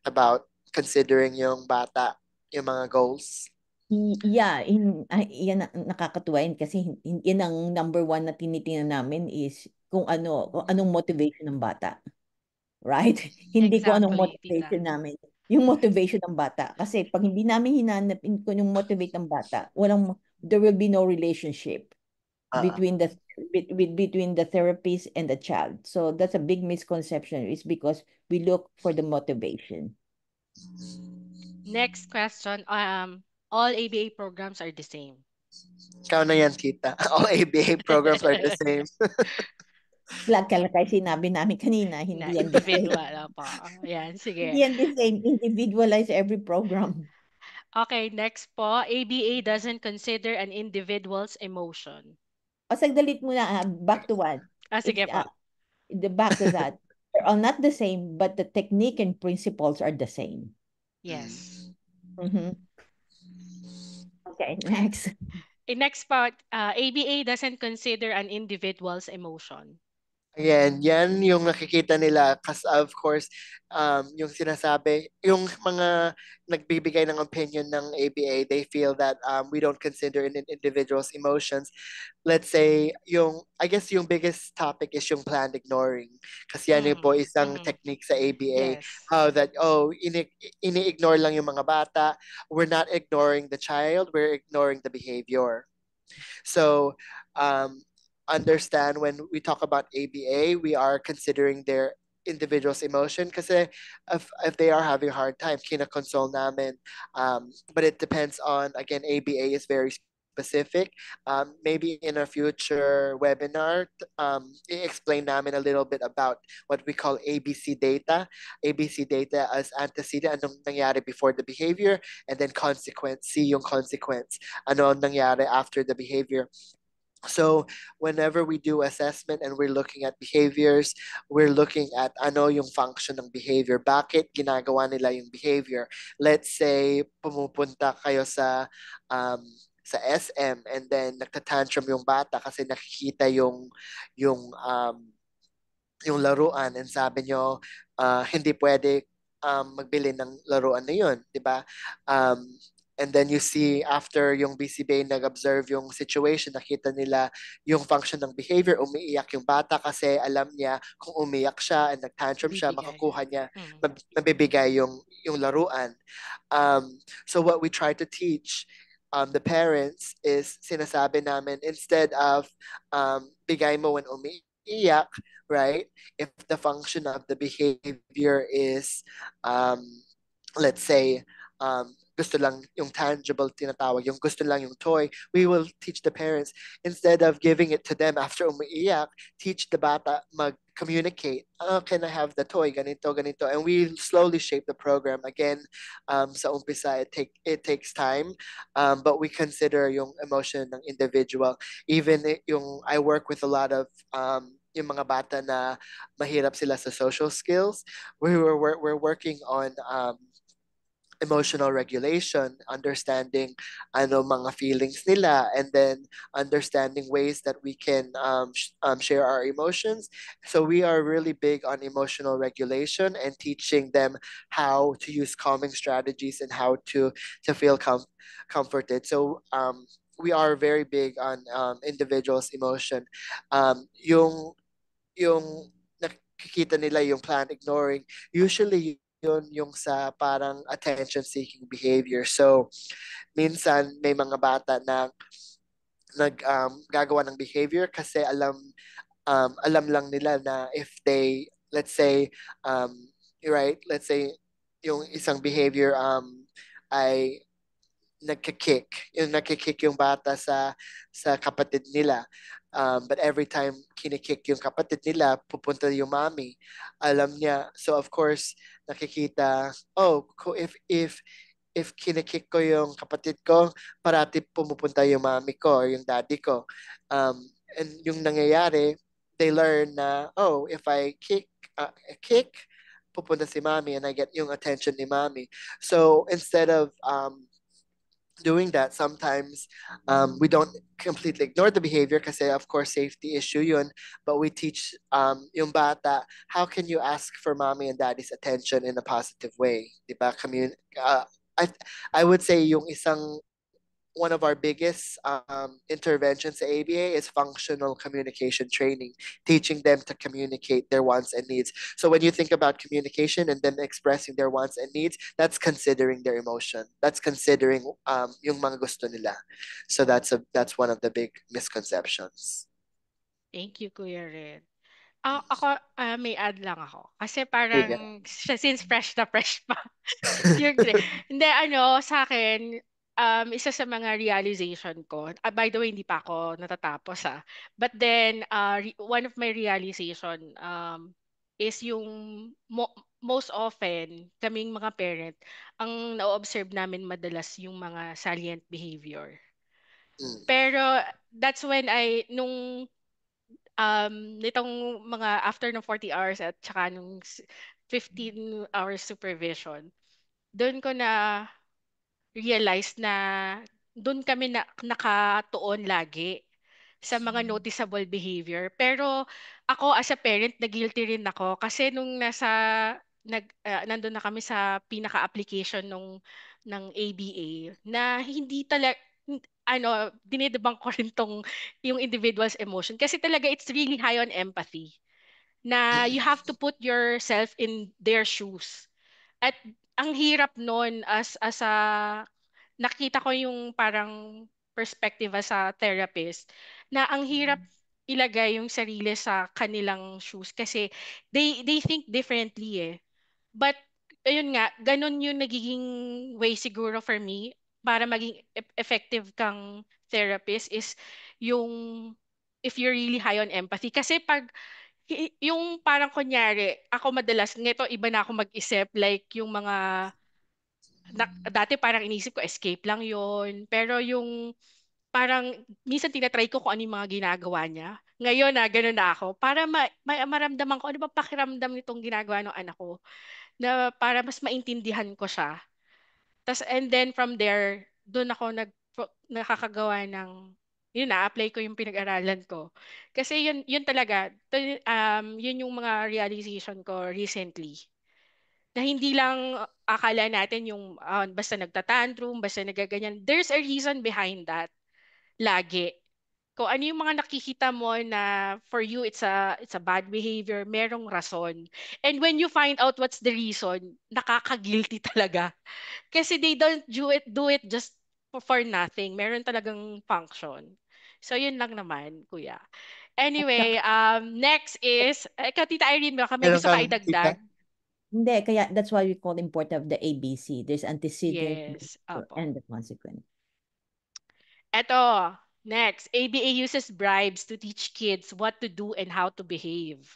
[SPEAKER 1] about considering yung bata, yung mga goals?
[SPEAKER 2] Yeah, yan nakakatuwa yun kasi yan ang number one na tinitingnan namin is kung anong motivation ng bata. Right? Hindi ko anong
[SPEAKER 3] Exactly, Tita.
[SPEAKER 2] motivation namin. Yung motivation ng bata. Kasi pag hindi namin hinanap kung yung motivate ng bata, there will be no relationship between the therapist and the child. So that's a big misconception. It's because we look for the motivation.
[SPEAKER 3] Next question. All ABA programs are the same.
[SPEAKER 1] Ikaw na yan, Tita. All ABA programs are the same.
[SPEAKER 2] Kaya sinabi namin kanina, hindi yan the same.
[SPEAKER 3] Individual po. Yan, sige.
[SPEAKER 2] Hindi yan the same. Individualize every program.
[SPEAKER 3] Okay, next po. ABA doesn't consider an individual's emotion.
[SPEAKER 2] O, sagdalit muna, back to one.
[SPEAKER 3] Sige po.
[SPEAKER 2] Back to that. They're all not the same, but the technique and principles are the same.
[SPEAKER 3] Yes.
[SPEAKER 2] Mm-hmm. Okay, next.
[SPEAKER 3] Next part, ABA doesn't consider an individual's emotion.
[SPEAKER 1] Ayan, yan yung nakikita nila kasi of course, yung sinasabi, yung mga nagbibigay ng opinion ng ABA, they feel that we don't consider an individual's emotions. Let's say, I guess yung biggest topic is yung planned ignoring. Kasi yan yung po isang technique sa ABA.
[SPEAKER 3] Yes.
[SPEAKER 1] How that, ini-ignore lang yung mga bata. We're not ignoring the child, we're ignoring the behavior. So, understand when we talk about ABA, we are considering their individual's emotion kasi if they are having a hard time, kina-console namin. But it depends on, again, ABA is very specific. Maybe in a future webinar, i-explain namin a little bit about what we call ABC data. ABC data as antecedent, anong nangyari before the behavior, and then consequence, see yung consequence, ano nangyari after the behavior. So whenever we do assessment and we're looking at behaviors, we're looking at ano yung function ng behavior. Bakit ginagawa nila yung behavior? Let's say pumupunta kayo sa SM and then nagtatantrum yung bata kasi nakikita yung laruan and sabi nyo hindi pwede magbili ng laruan na yun, di ba? Um, and then you see after yung BCBA nag-observe yung situation, nakita nila yung function ng behavior, umiiyak yung bata kasi alam niya kung umiyak siya and nag-tantrum siya,
[SPEAKER 3] Bibigay.
[SPEAKER 1] makukuha niya, mabibigay yung laruan. So what we try to teach the parents is sinasabi namin instead of bigay mo when umiiyak, right? If the function of the behavior is, let's say, gusto lang yung tangible tinatawag, yung gusto lang yung toy, we will teach the parents, instead of giving it to them after umiiyak, teach the bata mag-communicate. Oh, can I have the toy? Ganito, ganito. And we slowly shape the program. Again, sa umpisa, it takes time, but we consider yung emotion ng individual. Even yung, I work with a lot of yung mga bata na mahirap sila sa social skills. We're working on emotional regulation, understanding ano mga feelings nila, and then understanding ways that we can share our emotions. So we are really big on emotional regulation and teaching them how to use calming strategies and how to feel comforted. So we are very big on individuals' emotion. Yung nakikita nila yung plan ignoring, usually yun yung sa parang attention seeking behavior. So minsan may mga bata na gagawa ng behavior kasi alam lang nila na if they, let's say, right, let's say yung isang behavior ay nagkikick yung bata sa kapatid nila. But every time kinikick yung kapatid nila, pupunta yung mommy. Alam niya. So of course, nakikita, oh, if kinikick ko yung kapatid ko, parati pumupunta yung mommy ko or yung daddy ko. And yung nangyayari, they learn na, oh, if I kick, pupunta si mommy and I get yung attention ni mommy. So instead of doing that, sometimes we don't completely ignore the behavior kasi of course safety issue yun, but we teach yung bata, how can you ask for mommy and daddy's attention in a positive way, di ba? I would say yung one of our biggest interventions at ABA is functional communication training, teaching them to communicate their wants and needs. So when you think about communication and them expressing their wants and needs, that's considering their emotion. That's considering yung mga gusto nila. So that's one of the big misconceptions.
[SPEAKER 3] Thank you, Kuya Red. Ako, may add lang ako. Kasi parang, since fresh na fresh pa, yung, hindi, sa akin, isa sa mga realization ko, by the way, hindi pa ako natatapos, but then, one of my realization, is yung, most often, kaming mga parent, ang na-observe namin madalas yung mga salient behavior. Pero, that's when nitong mga after ng 40 hours at saka nung 15 hours supervision, doon ko na realize na doon kami nakatuon lagi sa mga noticeable behavior. Pero ako as a parent, na-guilty rin ako kasi nung nandun na kami sa pinaka-application ng ABA na hindi talaga dinidebunk ko rin yung individual's emotion kasi talaga it's really high on empathy na you have to put yourself in their shoes. At ang hirap nun as a nakita ko yung parang perspective as a therapist na ang hirap ilagay yung sarili sa kanilang shoes kasi they think differently eh. But ayun nga, ganun yung nagiging way siguro for me para maging effective kang therapist is yung if you're really high on empathy. Kasi pag yung parang kunyari, ako madalas, nito iba na ako mag-isip, like yung mga, dati parang inisip ko escape lang yon pero yung parang minsan tinatry ko kung ano yung mga ginagawa niya. Ngayon ganun na ako para maramdaman ko ano ba pakiramdam nitong ginagawa ng anak ko na para mas maintindihan ko siya. And then from there, doon ako nakakagawa ng yun na-apply ko yung pinag-aralan ko. Kasi yun talaga, yun yung mga realization ko recently. Na hindi lang akala natin yung basta nagtatantrum, basta nagaganyan. There's a reason behind that. Lagi. Kung ano yung mga nakikita mo na for you it's a bad behavior, merong rason. And when you find out what's the reason, nakaka-guilty talaga. Kasi they don't do it just for nothing. Meron talagang function. So yun lang naman, kuya. Anyway, next is ikaw, Tita Irene, baka may
[SPEAKER 1] Meron
[SPEAKER 3] gusto ka
[SPEAKER 1] kang tita?
[SPEAKER 3] idagdag?
[SPEAKER 2] Hindi, kaya that's why we call important of the ABC. There's antecedent
[SPEAKER 3] Yes, apo.
[SPEAKER 2] and the consequent.
[SPEAKER 3] Eto, next, ABA uses bribes to teach kids what to do and how to behave.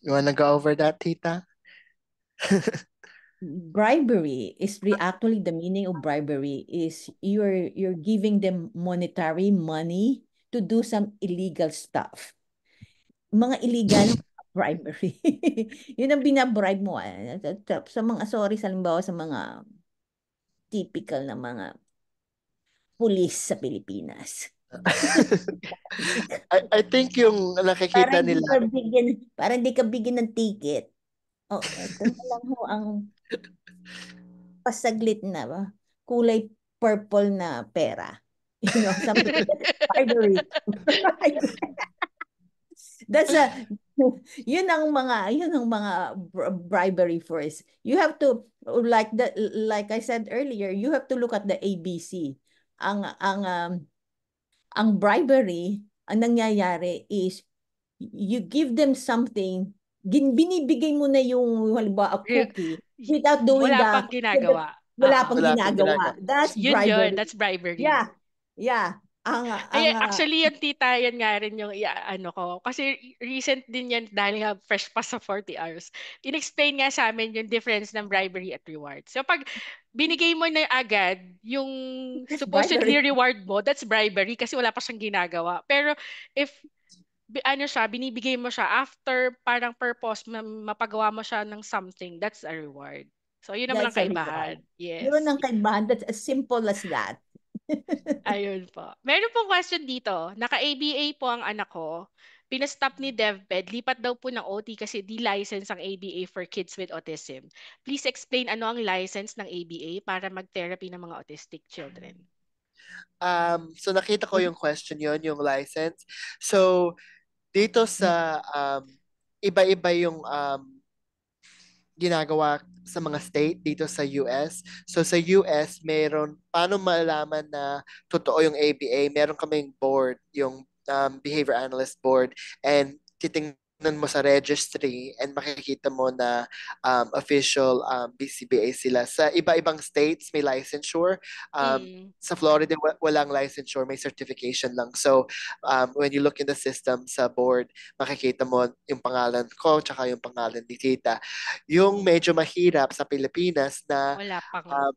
[SPEAKER 1] You wanna go over that, tita?
[SPEAKER 2] Bribery is actually the meaning of bribery is you're giving them monetary money to do some illegal stuff. Mga illegal bribery. Yun ang binabribe mo. Sa mga, sorry, halimbawa sa mga typical na mga pulis sa Pilipinas.
[SPEAKER 1] I think yung nakikita nila,
[SPEAKER 2] Para hindi ka bigyan ng ticket. Oh, ito na lang ho ang pasaglit na kulay purple na pera. You know, something like bribery. That's yun ang mga bribery first. You have to like I said earlier, you have to look at the ABC. Ang bribery, ang nangyayari is you give them something, binibigay mo na yung halimbawa a cookie without doing
[SPEAKER 3] Wala pang ginagawa.
[SPEAKER 2] wala
[SPEAKER 3] Oo.
[SPEAKER 2] pang
[SPEAKER 1] wala pang
[SPEAKER 2] ginagawa.
[SPEAKER 1] ginagawa.
[SPEAKER 2] That's
[SPEAKER 3] Yun,
[SPEAKER 2] bribery.
[SPEAKER 3] that's bribery.
[SPEAKER 2] Yeah. Yeah.
[SPEAKER 3] Actually, yung tita, yan nga rin yung ano ko. Kasi recent din yan dahil nga fresh pa sa 40 hours. In-explain nga sa amin yung difference ng bribery at reward. So pag binigay mo na agad yung
[SPEAKER 2] That's
[SPEAKER 3] supposedly
[SPEAKER 2] bribery.
[SPEAKER 3] reward mo, that's bribery kasi wala pa siyang ginagawa. Pero if binibigay mo siya after parang purpose, mapagawa mo siya ng something, that's a reward. So yun naman ang
[SPEAKER 2] That's a reward.
[SPEAKER 3] kaibahan. Yes.
[SPEAKER 2] Yun ang kaibahan. That's as simple as that.
[SPEAKER 3] Ayun po. Meron pong question dito. Naka-ABA po ang anak ko. Pinastop ni DevPed. Lipat daw po ng OT kasi di license ang ABA for kids with autism. Please explain ano ang license ng ABA para mag-therapy ng mga autistic children.
[SPEAKER 1] So nakita ko yung question yon, yung license. So dito sa iba-iba yung ginagawa sa mga state dito sa US. So sa US, meron, paano malaman na totoo yung ABA? Meron kaming board, yung Behavior Analyst Board, and titingnan mo sa registry and makikita mo na official BCBA sila. Sa iba-ibang states, may licensure. Sa Florida, walang licensure, may certification lang. So when you look in the system sa board, makikita mo yung pangalan ko tsaka yung pangalan ni Tita. Yung medyo mahirap sa Pilipinas na
[SPEAKER 3] Wala pang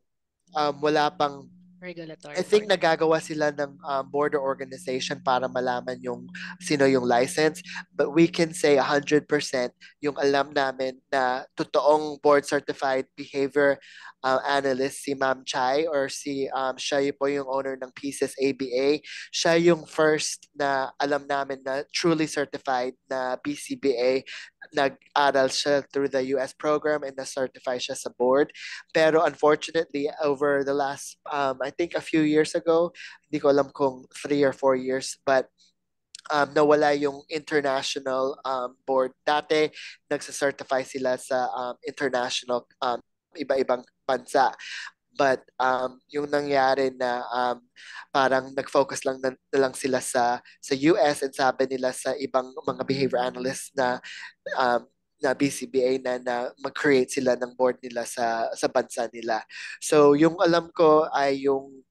[SPEAKER 1] wala pang
[SPEAKER 3] regulatory
[SPEAKER 1] I think
[SPEAKER 3] body.
[SPEAKER 1] nagagawa sila ng border organization para malaman yung sino yung license. But we can say 100% yung alam namin na totoong board certified behavior analyst si Ma'am Chai, or siya po yung owner ng Pieces ABA. Siya yung first na alam namin na truly certified na BCBA. Nag-aral siya through the US program and na-certify siya sa board. Pero unfortunately, over the last, I think a few years ago, hindi ko alam kung 3 or 4 years, but nawala yung international board. Dati, nagsa-certify sila sa international iba-ibang bansa. But yung nangyari na parang nag-focus lang na lang sila sa US, and sabi nila sa ibang mga behavior analysts na BCBA na mag-create sila ng board nila sa bansa nila. So yung alam ko ay yung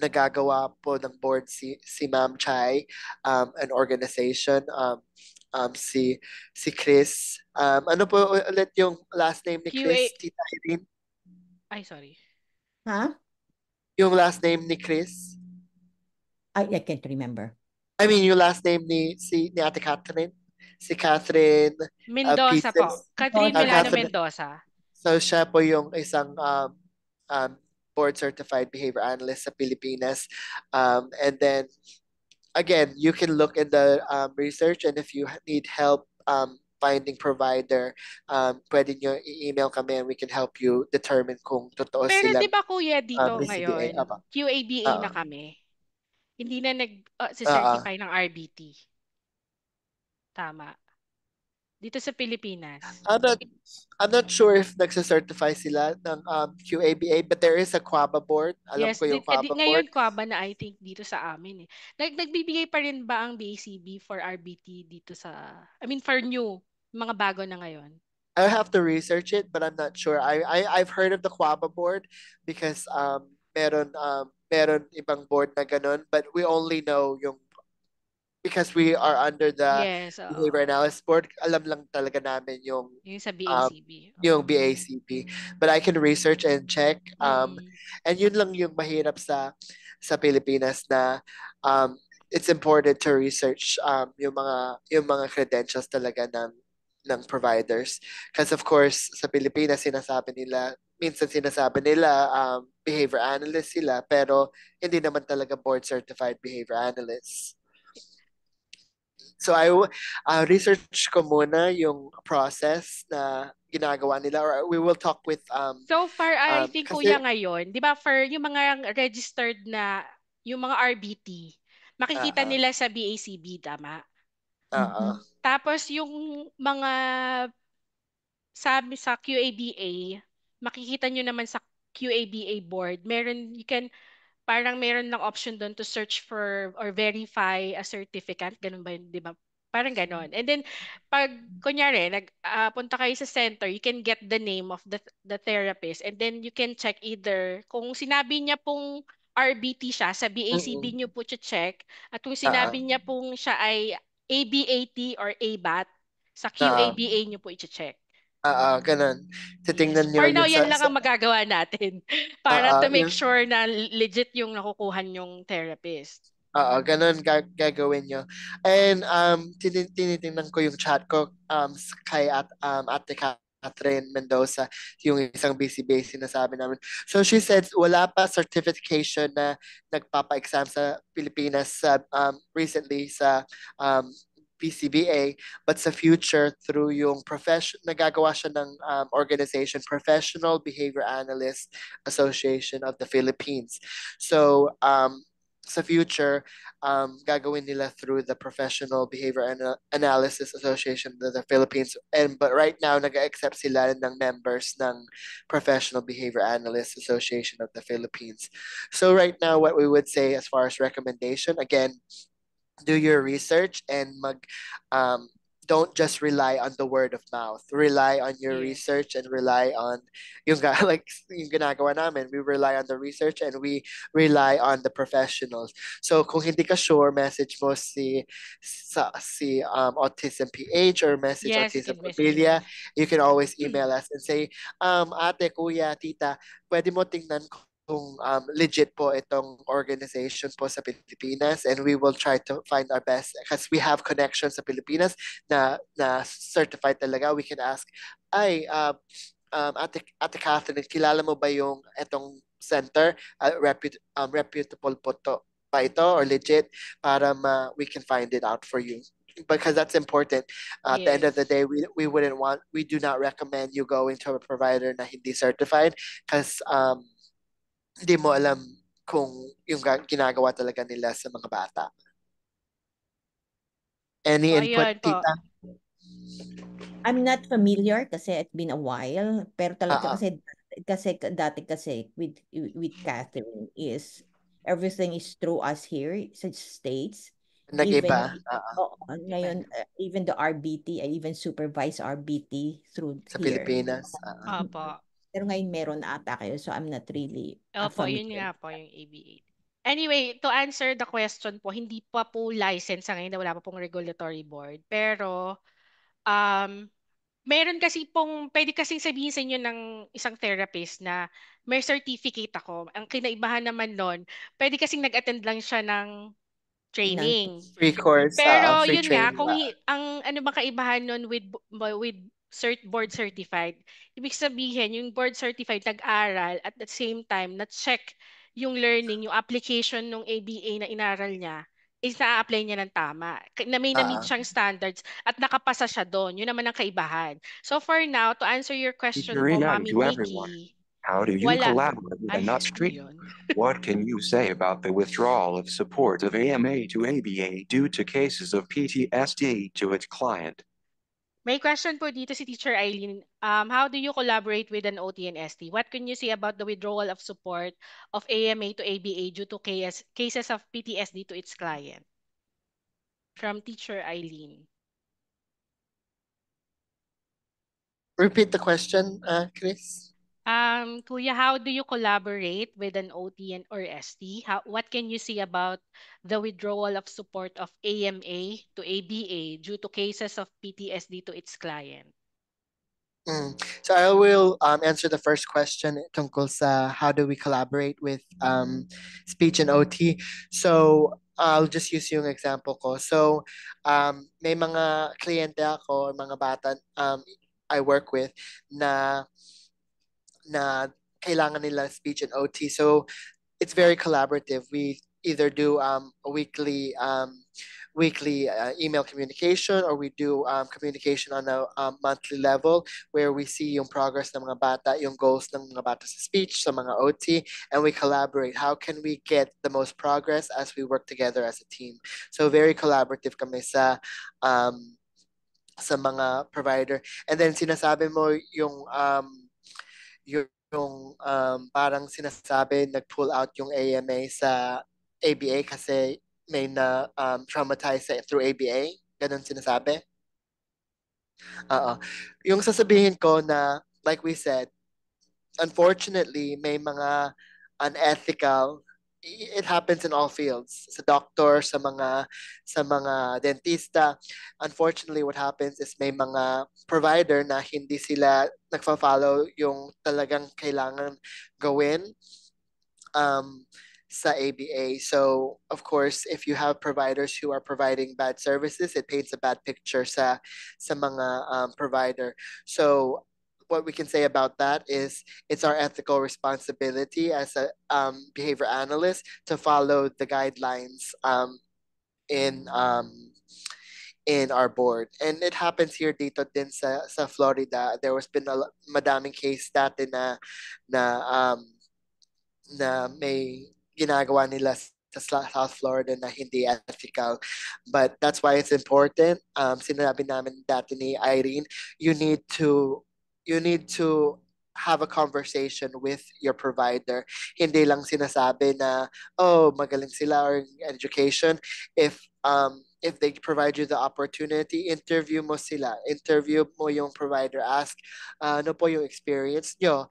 [SPEAKER 1] nagagawa po ng board si Ma'am Chai, an organization, si Chris. Ano po ulit yung last name ni
[SPEAKER 3] QA.
[SPEAKER 1] Chris, Tita Irene?
[SPEAKER 3] Ay, sorry.
[SPEAKER 2] Ha?
[SPEAKER 1] Yung last name ni Chris?
[SPEAKER 2] I can't remember.
[SPEAKER 1] I mean, yung last name ni Ate Catherine? Si Catherine
[SPEAKER 3] Mendoza po.
[SPEAKER 1] Pieces?
[SPEAKER 3] Catherine Milano
[SPEAKER 1] Catherine.
[SPEAKER 3] Mendoza.
[SPEAKER 1] So siya po yung isang board certified behavior analyst sa Pilipinas. And then again, you can look in the research, and if you need help finding provider, pwede nyo i-email kami and we can help you determine kung totoo
[SPEAKER 3] Pero di
[SPEAKER 1] silang
[SPEAKER 3] ba kuya dito
[SPEAKER 1] BCBA.
[SPEAKER 3] ngayon, QABA na kami. Hindi na
[SPEAKER 1] Oo.
[SPEAKER 3] nag-certify ng RBT. Tama. Dito sa Pilipinas.
[SPEAKER 1] I'm not sure if nagsa-certify sila ng QABA, but there is a QABA board. Alam
[SPEAKER 3] Yes,
[SPEAKER 1] ko yung QABA board.
[SPEAKER 3] ngayon QABA na I think dito sa amin eh. Nagbibigay pa rin ba ang BACB for RBT dito sa, I mean for new, mga bago na ngayon?
[SPEAKER 1] I have to research it, but I'm not sure. I've heard of the QABA board because meron ibang board na ganun, but we only know yung because we are under the
[SPEAKER 3] Yes,
[SPEAKER 1] behavior analysis board, alam lang talaga namin yung
[SPEAKER 3] sa BACB.
[SPEAKER 1] yung BACB. But I can research and check. And yun lang yung mahirap sa Pilipinas na it's important to research yung mga credentials talaga ng providers. Because of course, sa Pilipinas minsan sinasabi nila behavior analyst sila, pero hindi naman talaga board certified behavior analysts. So research ko muna yung process na ginagawa nila, or we will talk with
[SPEAKER 3] so far I think
[SPEAKER 1] kasi,
[SPEAKER 3] kuya ngayon, 'di ba, for yung mga registered na yung mga RBT, makikita nila sa BACB, tama? Tapos yung mga sabi sa QABA, makikita nyo naman sa QABA board, parang meron lang option doon to search for or verify a certificate. Ganun ba yun, di ba? Parang ganon. And then, pag, kunyari, punta kayo sa center, you can get the name of the therapist, and then you can check either, kung sinabi niya pong RBT siya, sa BACB nyo po check, at kung sinabi niya pong siya ay ABAT or ABAT, sa QABA nyo po i-check.
[SPEAKER 1] Ganun. Titingnan
[SPEAKER 3] Yes.
[SPEAKER 1] nyo
[SPEAKER 3] For now,
[SPEAKER 1] yun
[SPEAKER 3] yan lang ang magagawa natin para to make sure na legit yung nakukuhan yung therapist.
[SPEAKER 1] Ganun gagawin nyo. And tinitingnan ko yung chat ko kay Ate Catherine Mendoza, yung isang BCBA sinasabi namin. So she said wala pa certification na nagpapa-exam sa Pilipinas recently sa PCBA, but sa future through yung nagagawa siya ng organization, Professional Behavior Analyst Association of the Philippines. So sa future, gagawin nila through the Professional Behavior Analysis Association of the Philippines. But right now, nag-accept sila ng members ng Professional Behavior Analyst Association of the Philippines. So right now, what we would say as far as recommendation, again, do your research and don't just rely on the word of mouth. Rely on your research and rely on yung ginagawa namin. We rely on the research and we rely on the professionals. So kung hindi ka sure, message mo si Autism PH or message Autism Pamilya. You can always email us and say, ate, kuya, tita, pwede mo tingnan kung legit po itong organization po sa Pilipinas, and we will try to find our best because we have connections sa Pilipinas na certified talaga. We can ask, Ate Catherine, kilala mo ba yung itong center? Reputable po to ba ito or legit, para we can find it out for you, because that's important. At the end of the day, we do not recommend you going to a provider na hindi certified, because hindi mo alam kung yung ginagawa talaga nila sa mga bata. Any input, tita?
[SPEAKER 2] I'm not familiar kasi it's been a while, pero talaga kasi dati kasi with Catherine is everything is through us here sa States.
[SPEAKER 1] Nag-iba.
[SPEAKER 2] Ngayon, even the RBT, I even supervise RBT through
[SPEAKER 1] sa
[SPEAKER 2] here.
[SPEAKER 1] Pilipinas.
[SPEAKER 3] Opo.
[SPEAKER 2] Pero ngayon meron ata kayo, so I'm not really
[SPEAKER 3] Opo, yun nga po yung ABA. Anyway, to answer the question po, hindi pa po license sa ngayon, wala pa pong regulatory board. Pero, meron kasi pong, pwede kasing sabihin sa inyo ng isang therapist na may certificate ako. Ang kinaibahan naman nun, pwede kasing nag-attend lang siya ng
[SPEAKER 2] Ng
[SPEAKER 3] training.
[SPEAKER 1] Free course,
[SPEAKER 3] Pero
[SPEAKER 1] free
[SPEAKER 3] yun nga,
[SPEAKER 1] training.
[SPEAKER 3] kung ang ano ba kaibahan nun with board certified, ibig sabihin yung board certified nag-aral at the same time na-check yung learning, yung application ng ABA na inaral niya is na-apply niya ng tama. Na may na-meet siyang standards at nakapasa siya doon. Yun naman ang kaibahan. So for now, to answer your question po,
[SPEAKER 4] Irina,
[SPEAKER 3] Mami
[SPEAKER 4] to everyone.
[SPEAKER 3] Nikki,
[SPEAKER 4] How do you
[SPEAKER 3] wala.
[SPEAKER 4] collaborate with a
[SPEAKER 3] Ay,
[SPEAKER 4] nut
[SPEAKER 3] ano
[SPEAKER 4] street?
[SPEAKER 3] yun?
[SPEAKER 4] What can you say about the withdrawal of support of AMA to ABA due to cases of PTSD to its client?
[SPEAKER 3] May question po dito si Teacher Eileen. How do you collaborate with an OT and ST? What can you say about the withdrawal of support of AMA to ABA due to cases of PTSD to its client? From Teacher Eileen.
[SPEAKER 1] Repeat the question, Chris.
[SPEAKER 3] Kuya, how do you collaborate with an OT and or ST? What can you say about the withdrawal of support of AMA to ABA due to cases of PTSD to its client?
[SPEAKER 1] So I will answer the first question tungkol sa how do we collaborate with speech and OT. So I'll just use yung example ko. So may mga kliyente ako, mga bata I work with na kailangan nila speech and OT. So it's very collaborative. We either do a weekly email communication, or we do communication on a monthly level where we see yung progress ng mga bata, yung goals ng mga bata sa speech, sa mga OT, and we collaborate. How can we get the most progress as we work together as a team? So very collaborative kami sa mga provider. And then sinasabi mo yung parang sinasabi nag-pull out yung AMA sa ABA kasi may na traumatize through ABA. Ganun sinasabi? Oo. Yung sasabihin ko na, like we said, unfortunately, may mga unethical, it happens in all fields, sa doctor, sa mga dentista. Unfortunately, what happens is may mga provider na hindi sila nagfa-follow yung talagang kailangan gawin sa ABA. So, of course, if you have providers who are providing bad services, it paints a bad picture sa mga provider. So, what we can say about that is it's our ethical responsibility as a behavior analyst to follow the guidelines in in our board. And it happens here dito din sa Florida. There was been madaming case dati na may ginagawa nila sa South Florida na hindi ethical. But that's why it's important. Sinabi namin dati ni Irene, you need to have a conversation with your provider. Hindi lang sinasabi na, oh, magaling sila or education. If they provide you the opportunity, interview mo sila. Interview mo yung provider. Ask, ano po yung experience nyo?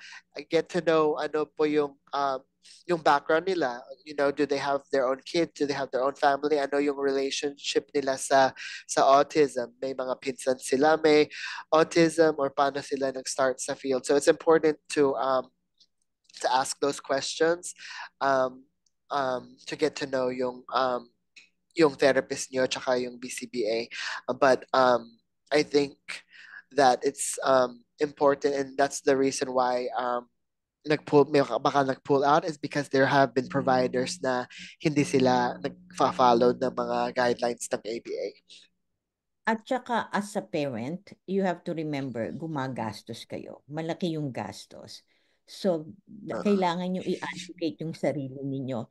[SPEAKER 1] Get to know ano po yung background nila. Do they have their own kids? Do they have their own family? Ano yung relationship nila sa autism? May mga pinsan sila, may autism, or paano sila nag-start sa field? So it's important to ask those questions, to get to know yung therapist nyo tsaka yung BCBA. But I think that it's important, and that's the reason why baka nag-pull out is because there have been providers na hindi sila nag-follow ng mga guidelines ng ABA.
[SPEAKER 2] At saka as a parent, you have to remember, gumagastos kayo. Malaki yung gastos. So, kailangan nyo i-advocate yung sarili ninyo.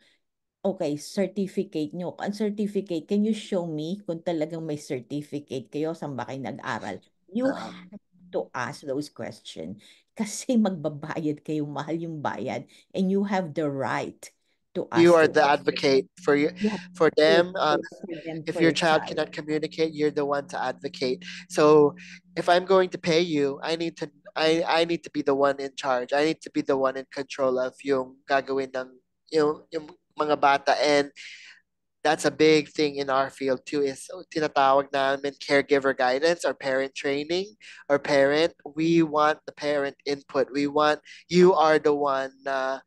[SPEAKER 2] Okay, certificate nyo. Ang certificate, can you show me kung talagang may certificate kayo, saan ba kayo nag-aral? You have to ask those questions. Kasi magbabayad kayo, mahal yung bayad. And you have the right to ask.
[SPEAKER 1] You are the advocate for them. If your child
[SPEAKER 2] child.
[SPEAKER 1] cannot communicate, you're the one to advocate. So if I'm going to pay you, I need to be the one in charge. I need to be the one in control of yung gagawin ng yung mga bata, and that's a big thing in our field too, is tinatawag namin caregiver guidance or parent training or parent. We want the parent input. We want, you are the one na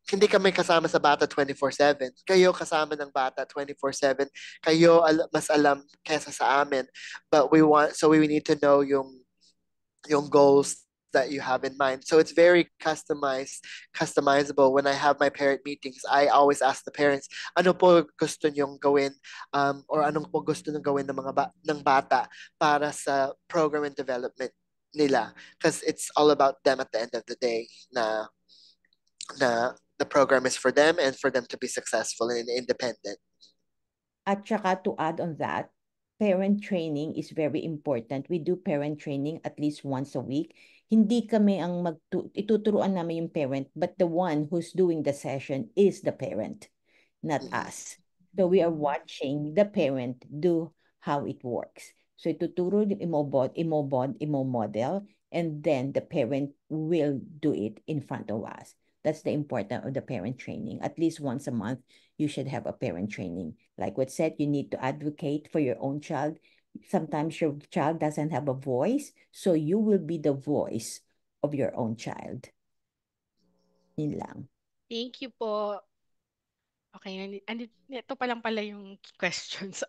[SPEAKER 1] hindi kami kasama sa bata 24/7. Kayo kasama ng bata 24/7. Kayo mas alam kesa sa amin. But we need to know yung goals that you have in mind. So it's very customizable. When I have my parent meetings, I always ask the parents, ano po gusto nyong gawin, or anong po gusto nyong gawin ng ng bata para sa program and development nila. Because it's all about them at the end of the day, na the program is for them and for them to be successful and independent.
[SPEAKER 2] At saka to add on that, parent training is very important. We do parent training at least once a week. Hindi kami ang ituturuan namin yung parent, but the one who's doing the session is the parent, not us. So we are watching the parent do how it works. So ituturo yung imo-model, and then the parent will do it in front of us. That's the importance of the parent training. At least once a month, you should have a parent training. Like what said, you need to advocate for your own child. Sometimes your child doesn't have a voice, so you will be the voice of your own child. Yun lang.
[SPEAKER 3] Thank you po. Okay, ito pa lang pala yung questions.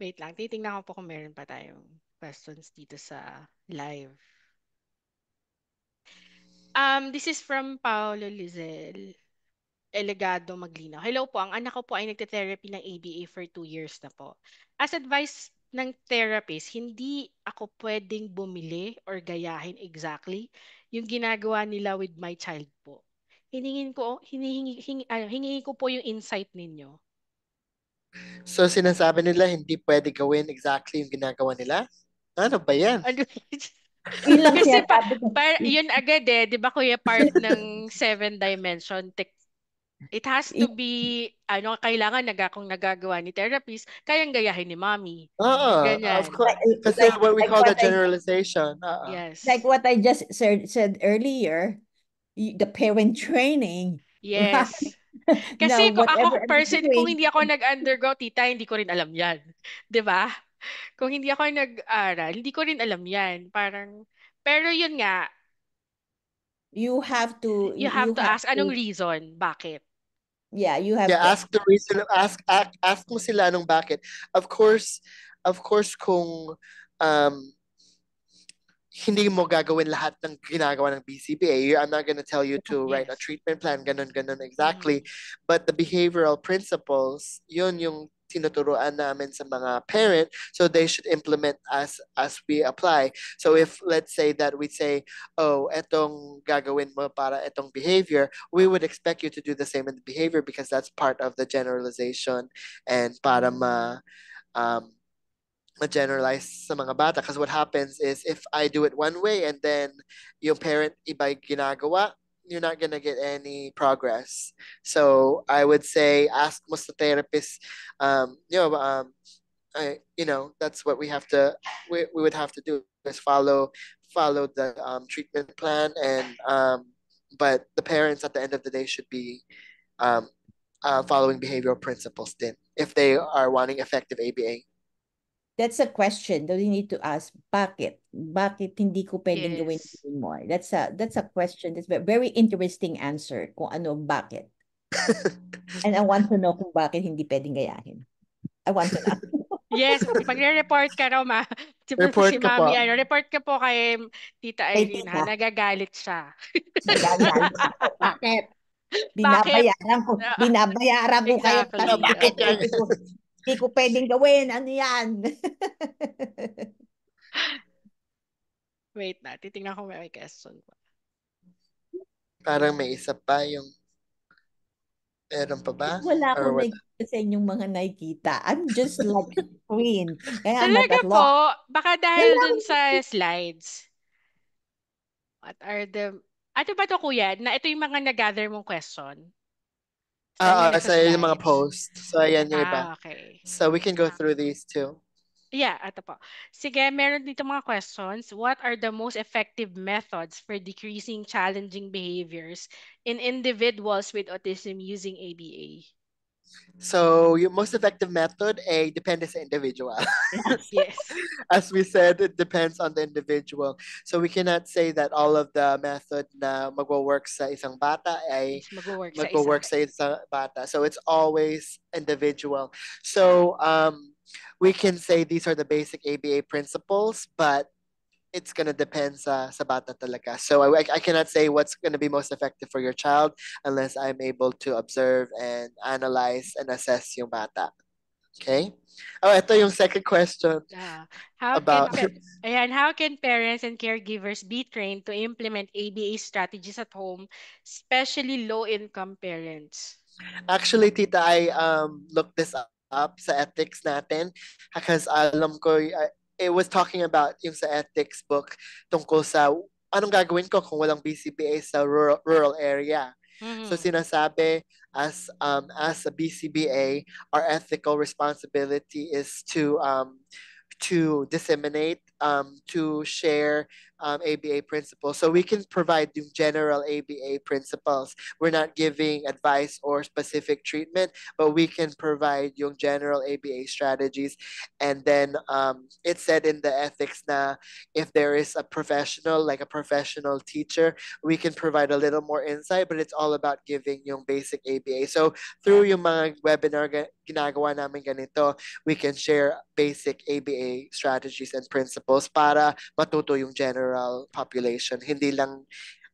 [SPEAKER 3] Wait lang, titingnan ko po kung meron pa tayong questions dito sa live. This is from Paolo Lizel Elegado Maglino. Hello po, ang anak ko po ay nagte-therapy ng ABA for 2 years na po. As advice ng therapist, hindi ako pwedeng bumili or gayahin exactly yung ginagawa nila with my child po. Hinihingi ko po yung insight ninyo.
[SPEAKER 1] So sinasabi nila hindi pwede gawin exactly yung ginagawa nila? Ano ba yan?
[SPEAKER 2] Yun lang
[SPEAKER 3] Kasi
[SPEAKER 2] sinasabi ko.
[SPEAKER 3] yun agad di ba kuya, part ng 7 dimension it has to be, kailangan kung nagagawa ni therapist, kayang gayahin ni mommy. Ganyan.
[SPEAKER 1] Of course. Kasi what we call the generalization.
[SPEAKER 3] Yes.
[SPEAKER 2] Like what I just said earlier, the parent training.
[SPEAKER 3] Yes. Kasi kung ako kung hindi ako nag-undergo, tita, hindi ko rin alam yan. 'Di ba? Kung hindi ako nag-aral, hindi ko rin alam yan. Pero yun nga,
[SPEAKER 2] you have to
[SPEAKER 3] ask anong reason, bakit?
[SPEAKER 2] Yeah, you have to
[SPEAKER 1] ask the reason, ask mo sila anong bakit. Of course kung hindi mo gagawin lahat ng ginagawa ng BCBA. I'm not gonna tell you to write a treatment plan, ganun exactly. But the behavioral principles, yun yung tinuturuan namin sa mga parent, so they should implement as we apply. So if let's say that we say, oh, etong gagawin mo para etong behavior, we would expect you to do the same in the behavior because that's part of the generalization and para ma-generalize sa mga bata. Because what happens is if I do it one way and then yung parent iba ginagawa, you're not gonna get any progress. So I would say ask mo sa therapist, that's what we would have to do is follow the treatment plan, and but the parents at the end of the day should be following behavioral principles din if they are wanting effective ABA.
[SPEAKER 2] That's a question that we need to ask. Bakit? Bakit hindi ko pwedeng gawin anymore? That's a question. That's a very interesting answer kung ano, bakit. And I want to know kung bakit hindi pwedeng gayahin. I want to know.
[SPEAKER 3] Yes, pagre-report ka raw,
[SPEAKER 1] report
[SPEAKER 3] si
[SPEAKER 1] ka
[SPEAKER 3] Mami,
[SPEAKER 1] po.
[SPEAKER 3] Report ka po kay Tita Irene, ha? Nagagalit siya.
[SPEAKER 2] Nagagalit ako. Bakit? Binabayaran ko kayo. Hindi ko pwedeng gawin. Ano yan?
[SPEAKER 3] Wait na. Titingnan ko may question pa.
[SPEAKER 1] Parang may isa pa yung meron pa ba?
[SPEAKER 2] Wala akong nakikita sa inyong mga nakikita. I'm just like a queen.
[SPEAKER 3] Talaga po? Baka dahil dun sa slides. What are the... Ano ba to, kuya? Na ito yung mga nag-gather mong question?
[SPEAKER 1] Sa yung mga post. So, ayan yung iba.
[SPEAKER 3] Okay.
[SPEAKER 1] So, we can go through these too.
[SPEAKER 3] Yeah, ito po. Sige, meron dito mga questions. What are the most effective methods for decreasing challenging behaviors in individuals with autism using ABA?
[SPEAKER 1] So yung most effective method ay depende sa individual.
[SPEAKER 2] Yes.
[SPEAKER 3] Yes.
[SPEAKER 1] As we said, it depends on the individual. So we cannot say that all of the method na magwo-work sa isang bata ay
[SPEAKER 3] Is mag-work sa isa.
[SPEAKER 1] magwo-work sa isang bata. So it's always individual. So we can say these are the basic ABA principles, but it's gonna depend sa bata talaga. So I cannot say what's gonna be most effective for your child unless I'm able to observe and analyze and assess yung bata. Okay? Oh, ito yung second question
[SPEAKER 3] How
[SPEAKER 1] about
[SPEAKER 3] how can parents and caregivers be trained to implement ABA strategies at home, especially low-income parents?
[SPEAKER 1] Actually, tita, I looked this up sa ethics natin because alam ko it was talking about yung sa ethics book tungkol sa anong gagawin ko kung walang BCBA sa rural area. So
[SPEAKER 3] Mhm.
[SPEAKER 1] sinasabi as a BCBA, our ethical responsibility is to disseminate, to share ABA principles. So we can provide yung general ABA principles. We're not giving advice or specific treatment, but we can provide yung general ABA strategies. And then it said in the ethics na if there is a professional, like a professional teacher, we can provide a little more insight, but it's all about giving yung basic ABA. So through yung mga webinar ginagawa namin ganito, we can share basic ABA strategies and principles para matuto yung general population. Hindi lang,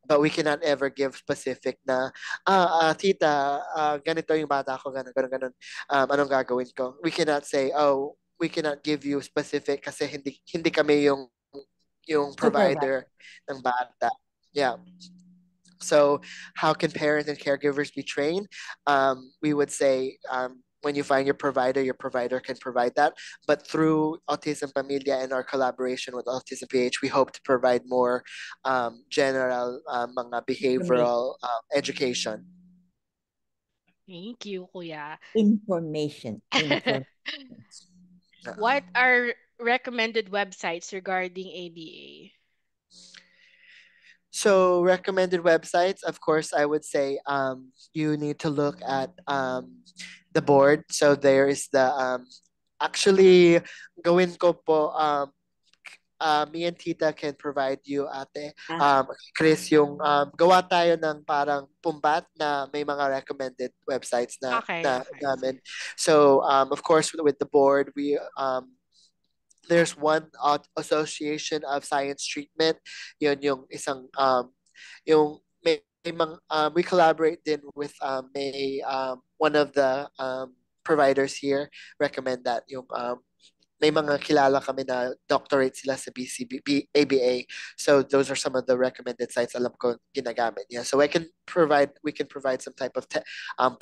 [SPEAKER 1] but we cannot ever give specific na, tita, ganito yung bata ko, ganun, ganun, ganun. Anong gagawin ko? We cannot say, oh, we cannot give you specific kasi hindi kami yung
[SPEAKER 2] Supervisor.
[SPEAKER 1] provider ng bata. Yeah. So how can parents and caregivers be trained? We would say when you find your provider can provide that. But through Autism Pamilya and our collaboration with Autism PH, we hope to provide more general mga behavioral education.
[SPEAKER 3] Thank you, Kuya.
[SPEAKER 2] Information.
[SPEAKER 3] What are recommended websites regarding ABA?
[SPEAKER 1] So recommended websites, of course, I would say you need to look at the board. So there is the actually gawin ko po me and Tita can provide you ate Chris yung gawa tayo ng parang pumbat na may mga recommended websites na
[SPEAKER 3] Okay.
[SPEAKER 1] namin. So of course with the board we there's one association of science treatment, yun yung isang yung we collaborate then with may one of the providers here recommend that yung may mga kilala kami na doctorate sila sa ABA. So those are some of the recommended sites alam ko ginagamit. Yeah. So we can provide some type of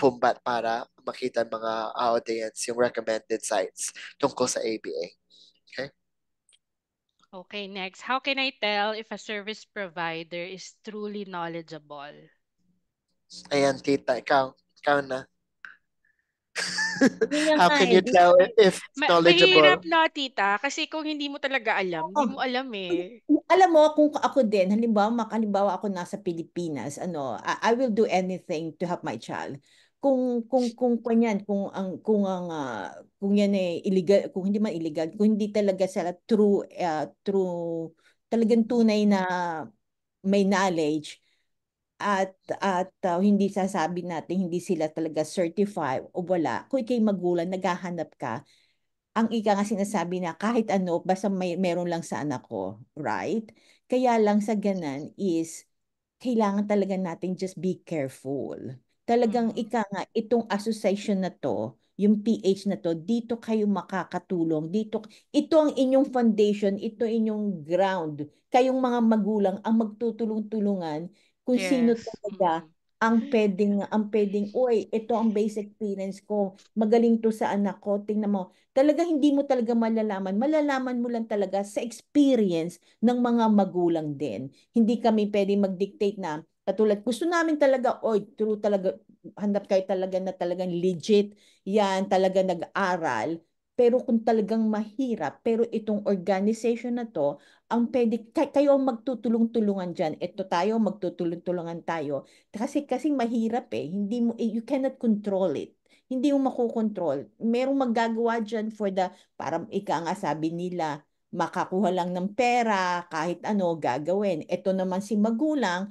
[SPEAKER 1] pumbat para makita mga audience yung recommended sites tungkol sa ABA. Okay.
[SPEAKER 3] Okay, next. How can I tell if a service provider is truly knowledgeable?
[SPEAKER 1] Ayan, tita, ikaw na.
[SPEAKER 2] Yun nga
[SPEAKER 1] How can you tell if it's
[SPEAKER 3] Mahirap
[SPEAKER 1] knowledgeable?
[SPEAKER 3] na, tita. Kasi kung hindi mo talaga alam, hindi mo alam eh.
[SPEAKER 2] Alam mo, kung ako din, halimbawa ako nasa Pilipinas, I will do anything to help my child. Kung kanyan, kung yan eh illegal, kung hindi man illegal, kung hindi talaga sila true, talagang tunay na may knowledge, at hindi sasabi natin hindi sila talaga certified o wala. Kung ikay magulang, naghahanap ka, ang ika nga sinasabi na kahit ano, basta meron lang sa anak ko, right? Kaya lang sa ganan is, kailangan talaga natin just be careful. Talagang
[SPEAKER 3] Mhm.
[SPEAKER 2] ika nga, itong association na to, yung PH na to, dito kayo makakatulong. Ito ang inyong foundation, ito inyong ground. Kayong mga magulang ang magtutulong-tulungan kung sino
[SPEAKER 3] Yes.
[SPEAKER 2] talaga ang pwedeng, uy, ito ang base experience ko, magaling to sa anak ko, tingnan mo, talaga hindi mo talaga malalaman mo lang talaga sa experience ng mga magulang din. Hindi kami pwedeng mag-dictate na, katulad, gusto namin talaga, oy, true talaga, hanap kayo talaga na talagang legit, yan, talaga nag-aral. Pero kung talagang mahirap, pero itong organization na to, ang pwede, kayo ang magtutulong-tulungan dyan. Ito tayo, magtutulong-tulungan tayo. Kasi mahirap eh. Hindi mo, you cannot control it. hindi mo makokontrol. Merong maggagawa dyan for the, parang ika nga sabi nila, makakuha lang ng pera, kahit ano gagawin. Ito naman si magulang,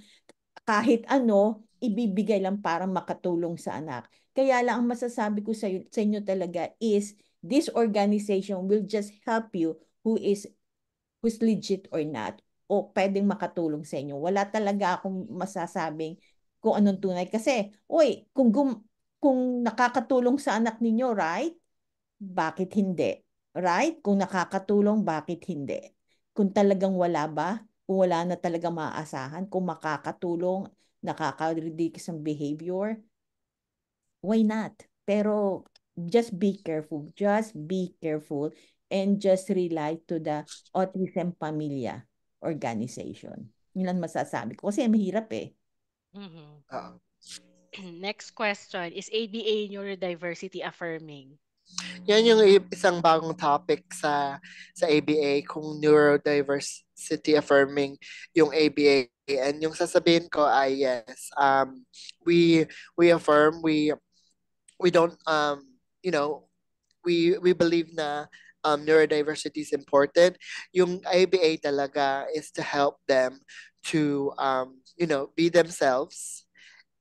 [SPEAKER 2] kahit ano, ibibigay lang para makatulong sa anak. Kaya lang ang masasabi ko sa inyo talaga is, this organization will just help you who's legit or not, o pwedeng makatulong sa inyo. Wala talaga akong masasabing kung anong tunay. Kasi, uy, kung nakakatulong sa anak ninyo, right? Bakit hindi? Right? Kung nakakatulong, bakit hindi? Kung talagang wala ba? Kung wala na talaga maaasahan, kung makakatulong, nakaka-reduce ang behavior, why not? Pero just be careful. Just be careful and just rely to the Autism Pamilya organization. Yun lang masasabi ko. Kasi mahirap eh.
[SPEAKER 3] Mhm.
[SPEAKER 1] Ah.
[SPEAKER 3] Next question, is ABA neurodiversity affirming?
[SPEAKER 1] Yan yung isang bagong topic sa ABA, kung neurodiversity affirming yung ABA. And yung sasabihin ko ay yes. We affirm, we don't we believe na neurodiversity is important. Yung ABA talaga is to help them to be themselves,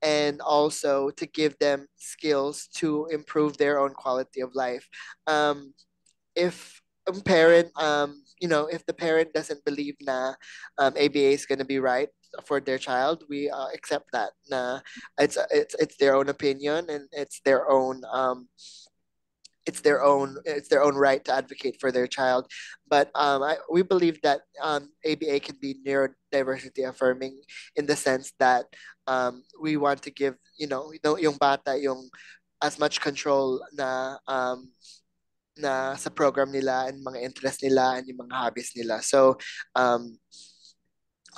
[SPEAKER 1] and also to give them skills to improve their own quality of life. If a parent, if the parent doesn't believe na ABA is going to be right for their child, we accept that. Na it's their own opinion, and it's their own right to advocate for their child. But we believe that ABA can be neurodiversity affirming in the sense that we want to give yung bata yung as much control na sa program nila and mga interest nila and yung mga hobbies nila. Um,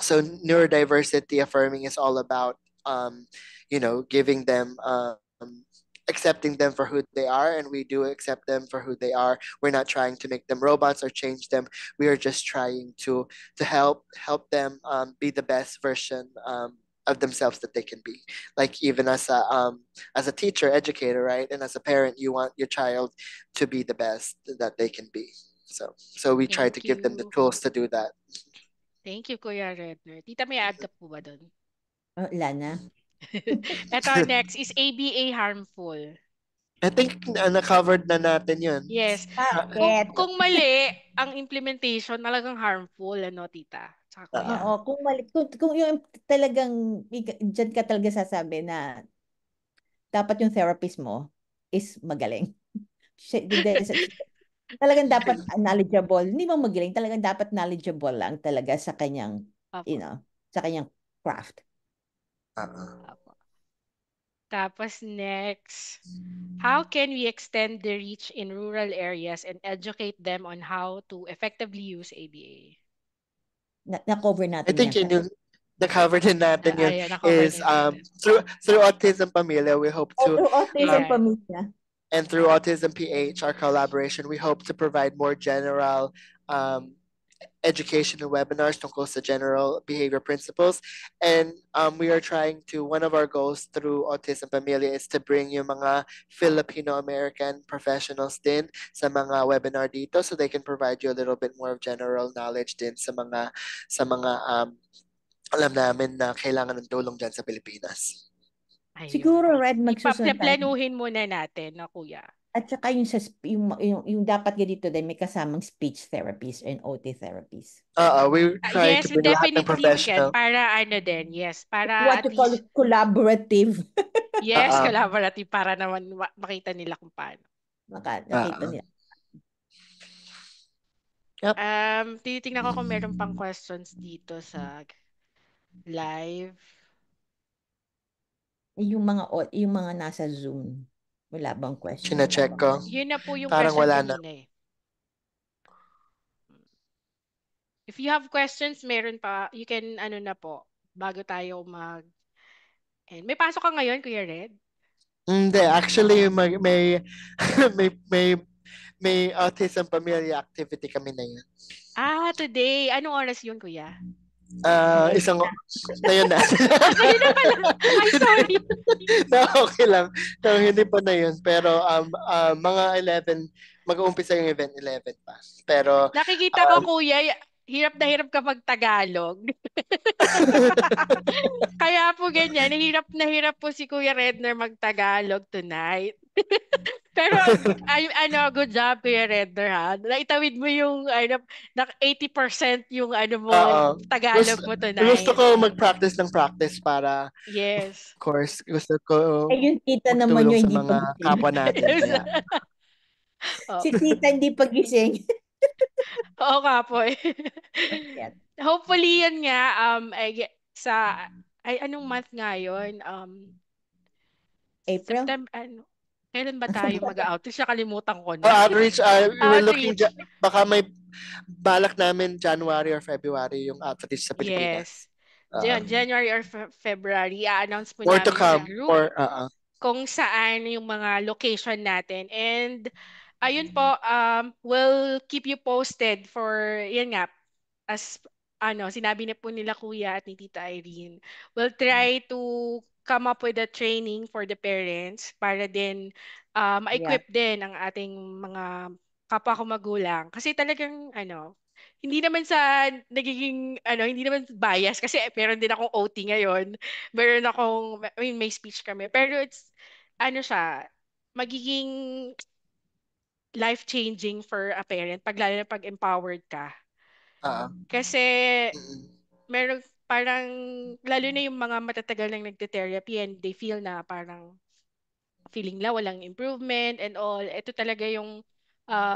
[SPEAKER 1] so neurodiversity affirming is all about giving them accepting them for who they are, and we do accept them for who they are. We're not trying to make them robots or change them. We are just trying to help them be the best version of themselves that they can be. Like even as a teacher, educator, right, and as a parent, you want your child to be the best that they can be. So we try to
[SPEAKER 3] Thank
[SPEAKER 1] give them the
[SPEAKER 3] you.
[SPEAKER 1] tools to do that.
[SPEAKER 3] Thank you, Kuya Redner. Tita, may add ka po ba doon?
[SPEAKER 2] Wala na.
[SPEAKER 3] Ito, next, is ABA harmful?
[SPEAKER 1] I think na-covered na natin yun.
[SPEAKER 3] Yes.
[SPEAKER 2] Bakit?
[SPEAKER 3] Kung mali ang implementation, talagang harmful, ano, tita? Tsaka kuya.
[SPEAKER 2] Oo, kung yung talagang, dyan ka talaga sasabi na dapat yung therapist mo is magaling. Talagang dapat knowledgeable. Hindi mo magaling, talagang dapat knowledgeable lang talaga sa kanyang,
[SPEAKER 3] Opo.
[SPEAKER 2] sa kanyang craft.
[SPEAKER 3] Opo. Tapos next, how can we extend the reach in rural areas and educate them on how to effectively use ABA?
[SPEAKER 2] Na-cover
[SPEAKER 1] I
[SPEAKER 2] natin
[SPEAKER 1] think
[SPEAKER 2] yan.
[SPEAKER 1] yun yung na-cover din natin yun
[SPEAKER 3] Ayan, na-cover
[SPEAKER 1] is
[SPEAKER 3] din natin.
[SPEAKER 1] through Autism Pamilya, we hope to
[SPEAKER 2] Autism
[SPEAKER 3] Ayan.
[SPEAKER 2] Pamilya.
[SPEAKER 1] and through Autism PH, our collaboration, we hope to provide more general educational webinars tungkol sa general behavior principles. And we are trying to, one of our goals through Autism Pamilya is to bring yung mga Filipino-American professionals din sa mga webinar dito, so they can provide you a little bit more of general knowledge din sa mga alam namin na kailangan ng tulong dyan sa Pilipinas.
[SPEAKER 3] Ayun.
[SPEAKER 2] Siguro, Red, magsusunod tayo.
[SPEAKER 3] Ipaplanuhin muna natin, na kuya.
[SPEAKER 2] At saka yung dapat ganito din, may kasamang speech therapist and OT therapist.
[SPEAKER 1] We try
[SPEAKER 3] Yes,
[SPEAKER 1] to bring lahat ng
[SPEAKER 3] definitely
[SPEAKER 1] professional.
[SPEAKER 3] Para ano din, yes. Para
[SPEAKER 2] What
[SPEAKER 3] at
[SPEAKER 2] you call
[SPEAKER 3] least,
[SPEAKER 2] it, collaborative.
[SPEAKER 3] yes, collaborative para naman makita nila kung paano.
[SPEAKER 2] Nakita nila.
[SPEAKER 1] Yep.
[SPEAKER 3] Tinitingnan ko kung meron pang questions dito sa live.
[SPEAKER 2] Yung mga nasa Zoom, wala bang question?
[SPEAKER 1] China-check ko.
[SPEAKER 3] Yun na po yung
[SPEAKER 1] Parang
[SPEAKER 3] question
[SPEAKER 1] wala na.
[SPEAKER 3] kanina eh. If you have questions, meron pa, you can ano na po, bago tayo and may pasok ka ngayon, Kuya Red?
[SPEAKER 1] Hindi, actually may may Autism Pamilya activity kami na yun.
[SPEAKER 3] Today. Anong oras yun, Kuya?
[SPEAKER 1] Isang, na yun na.
[SPEAKER 3] Ayun na pala. Ay, sorry.
[SPEAKER 1] No, okay lang. No, hindi pa na yun. Pero mga 11, mag-uumpisa yung event 11 pa. Pero
[SPEAKER 3] Nakikita ko, kuya, hirap na hirap ka mag-Tagalog. Kaya po ganyan, na hirap po si Kuya Redner mag-Tagalog tonight. Pero good job Kuya Redner ha. Naitawid mo yung na 80% yung mo Tagalog mo
[SPEAKER 1] gusto
[SPEAKER 3] tonight.
[SPEAKER 1] ko mag-practice ng practice para
[SPEAKER 3] Yes.
[SPEAKER 1] of course gusto ko
[SPEAKER 2] yung tita naman
[SPEAKER 1] magtulong
[SPEAKER 2] yung
[SPEAKER 1] sa
[SPEAKER 2] hindi
[SPEAKER 1] mga
[SPEAKER 2] pagising.
[SPEAKER 1] kapwa natin. Kaya.
[SPEAKER 2] Si tita hindi pagising.
[SPEAKER 3] Oo nga po eh. Hopefully yan nga anong month nga yun?
[SPEAKER 2] April?
[SPEAKER 3] September kailan ba tayo mag-outreach? Nakalimutan ko
[SPEAKER 1] For
[SPEAKER 3] na.
[SPEAKER 1] outreach, we're looking,
[SPEAKER 3] Outreach.
[SPEAKER 1] baka may balak namin January or February yung outreach sa
[SPEAKER 3] Yes.
[SPEAKER 1] Pilipinas.
[SPEAKER 3] January or February, i-announce po
[SPEAKER 1] More to
[SPEAKER 3] namin sa
[SPEAKER 1] come.
[SPEAKER 3] group
[SPEAKER 1] Or,
[SPEAKER 3] kung saan yung mga location natin. And ayun po, we'll keep you posted for, yan nga, as sinabi na po nila Kuya at ni Tita Irene, we'll try to come up with a training for the parents para din ma-equip din ang ating mga kapwa ko magulang. Kasi talagang hindi naman sa nagiging hindi naman bias kasi meron din akong OT ngayon. Meron akong may speech kami. Pero it's siya magiging life-changing for a parent lalo na pag empowered ka. Kasi meron parang lalo na yung mga matatagal nang nagte-therapy and they feel na parang feeling la walang improvement and all. Ito talaga yung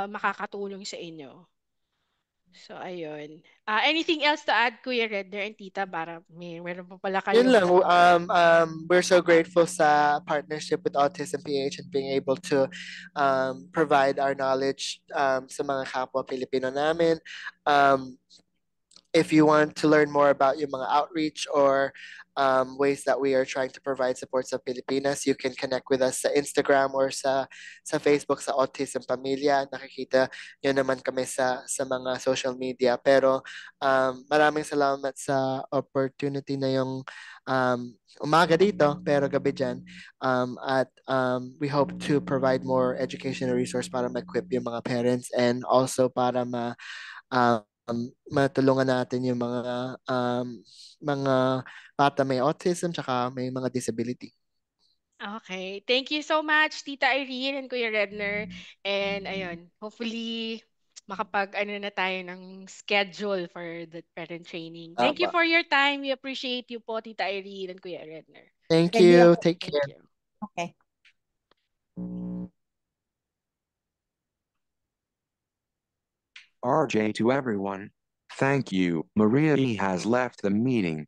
[SPEAKER 3] makakatulong sa inyo. So, ayun. Anything else to add, Kuya Redner and Tita? Para meron pa pala kayo.
[SPEAKER 1] Yun lang. We're so grateful sa partnership with Autism PH and being able to provide our knowledge sa mga kapwa Pilipino namin. If you want to learn more about yung mga outreach or ways that we are trying to provide support sa Pilipinas, you can connect with us sa Instagram or sa Facebook sa Autism Pamilya. Nakikita nyo naman kami sa mga social media. Pero maraming salamat sa opportunity na yung umaga dito, pero gabi dyan. At we hope to provide more educational resource para ma-equip yung mga parents and also para matulungan natin yung mga bata may autism tsaka may mga disability.
[SPEAKER 3] Okay. Thank you so much, Tita Irene and Kuya Redner. And ayun, hopefully makapag na tayo ng schedule for the parent training. Thank you for your time. We appreciate you po, Tita Irene and Kuya Redner.
[SPEAKER 1] Thank you. Take
[SPEAKER 3] Thank
[SPEAKER 1] care.
[SPEAKER 3] you.
[SPEAKER 2] Okay.
[SPEAKER 4] RJ to everyone. Thank you. Maria E has left the meeting.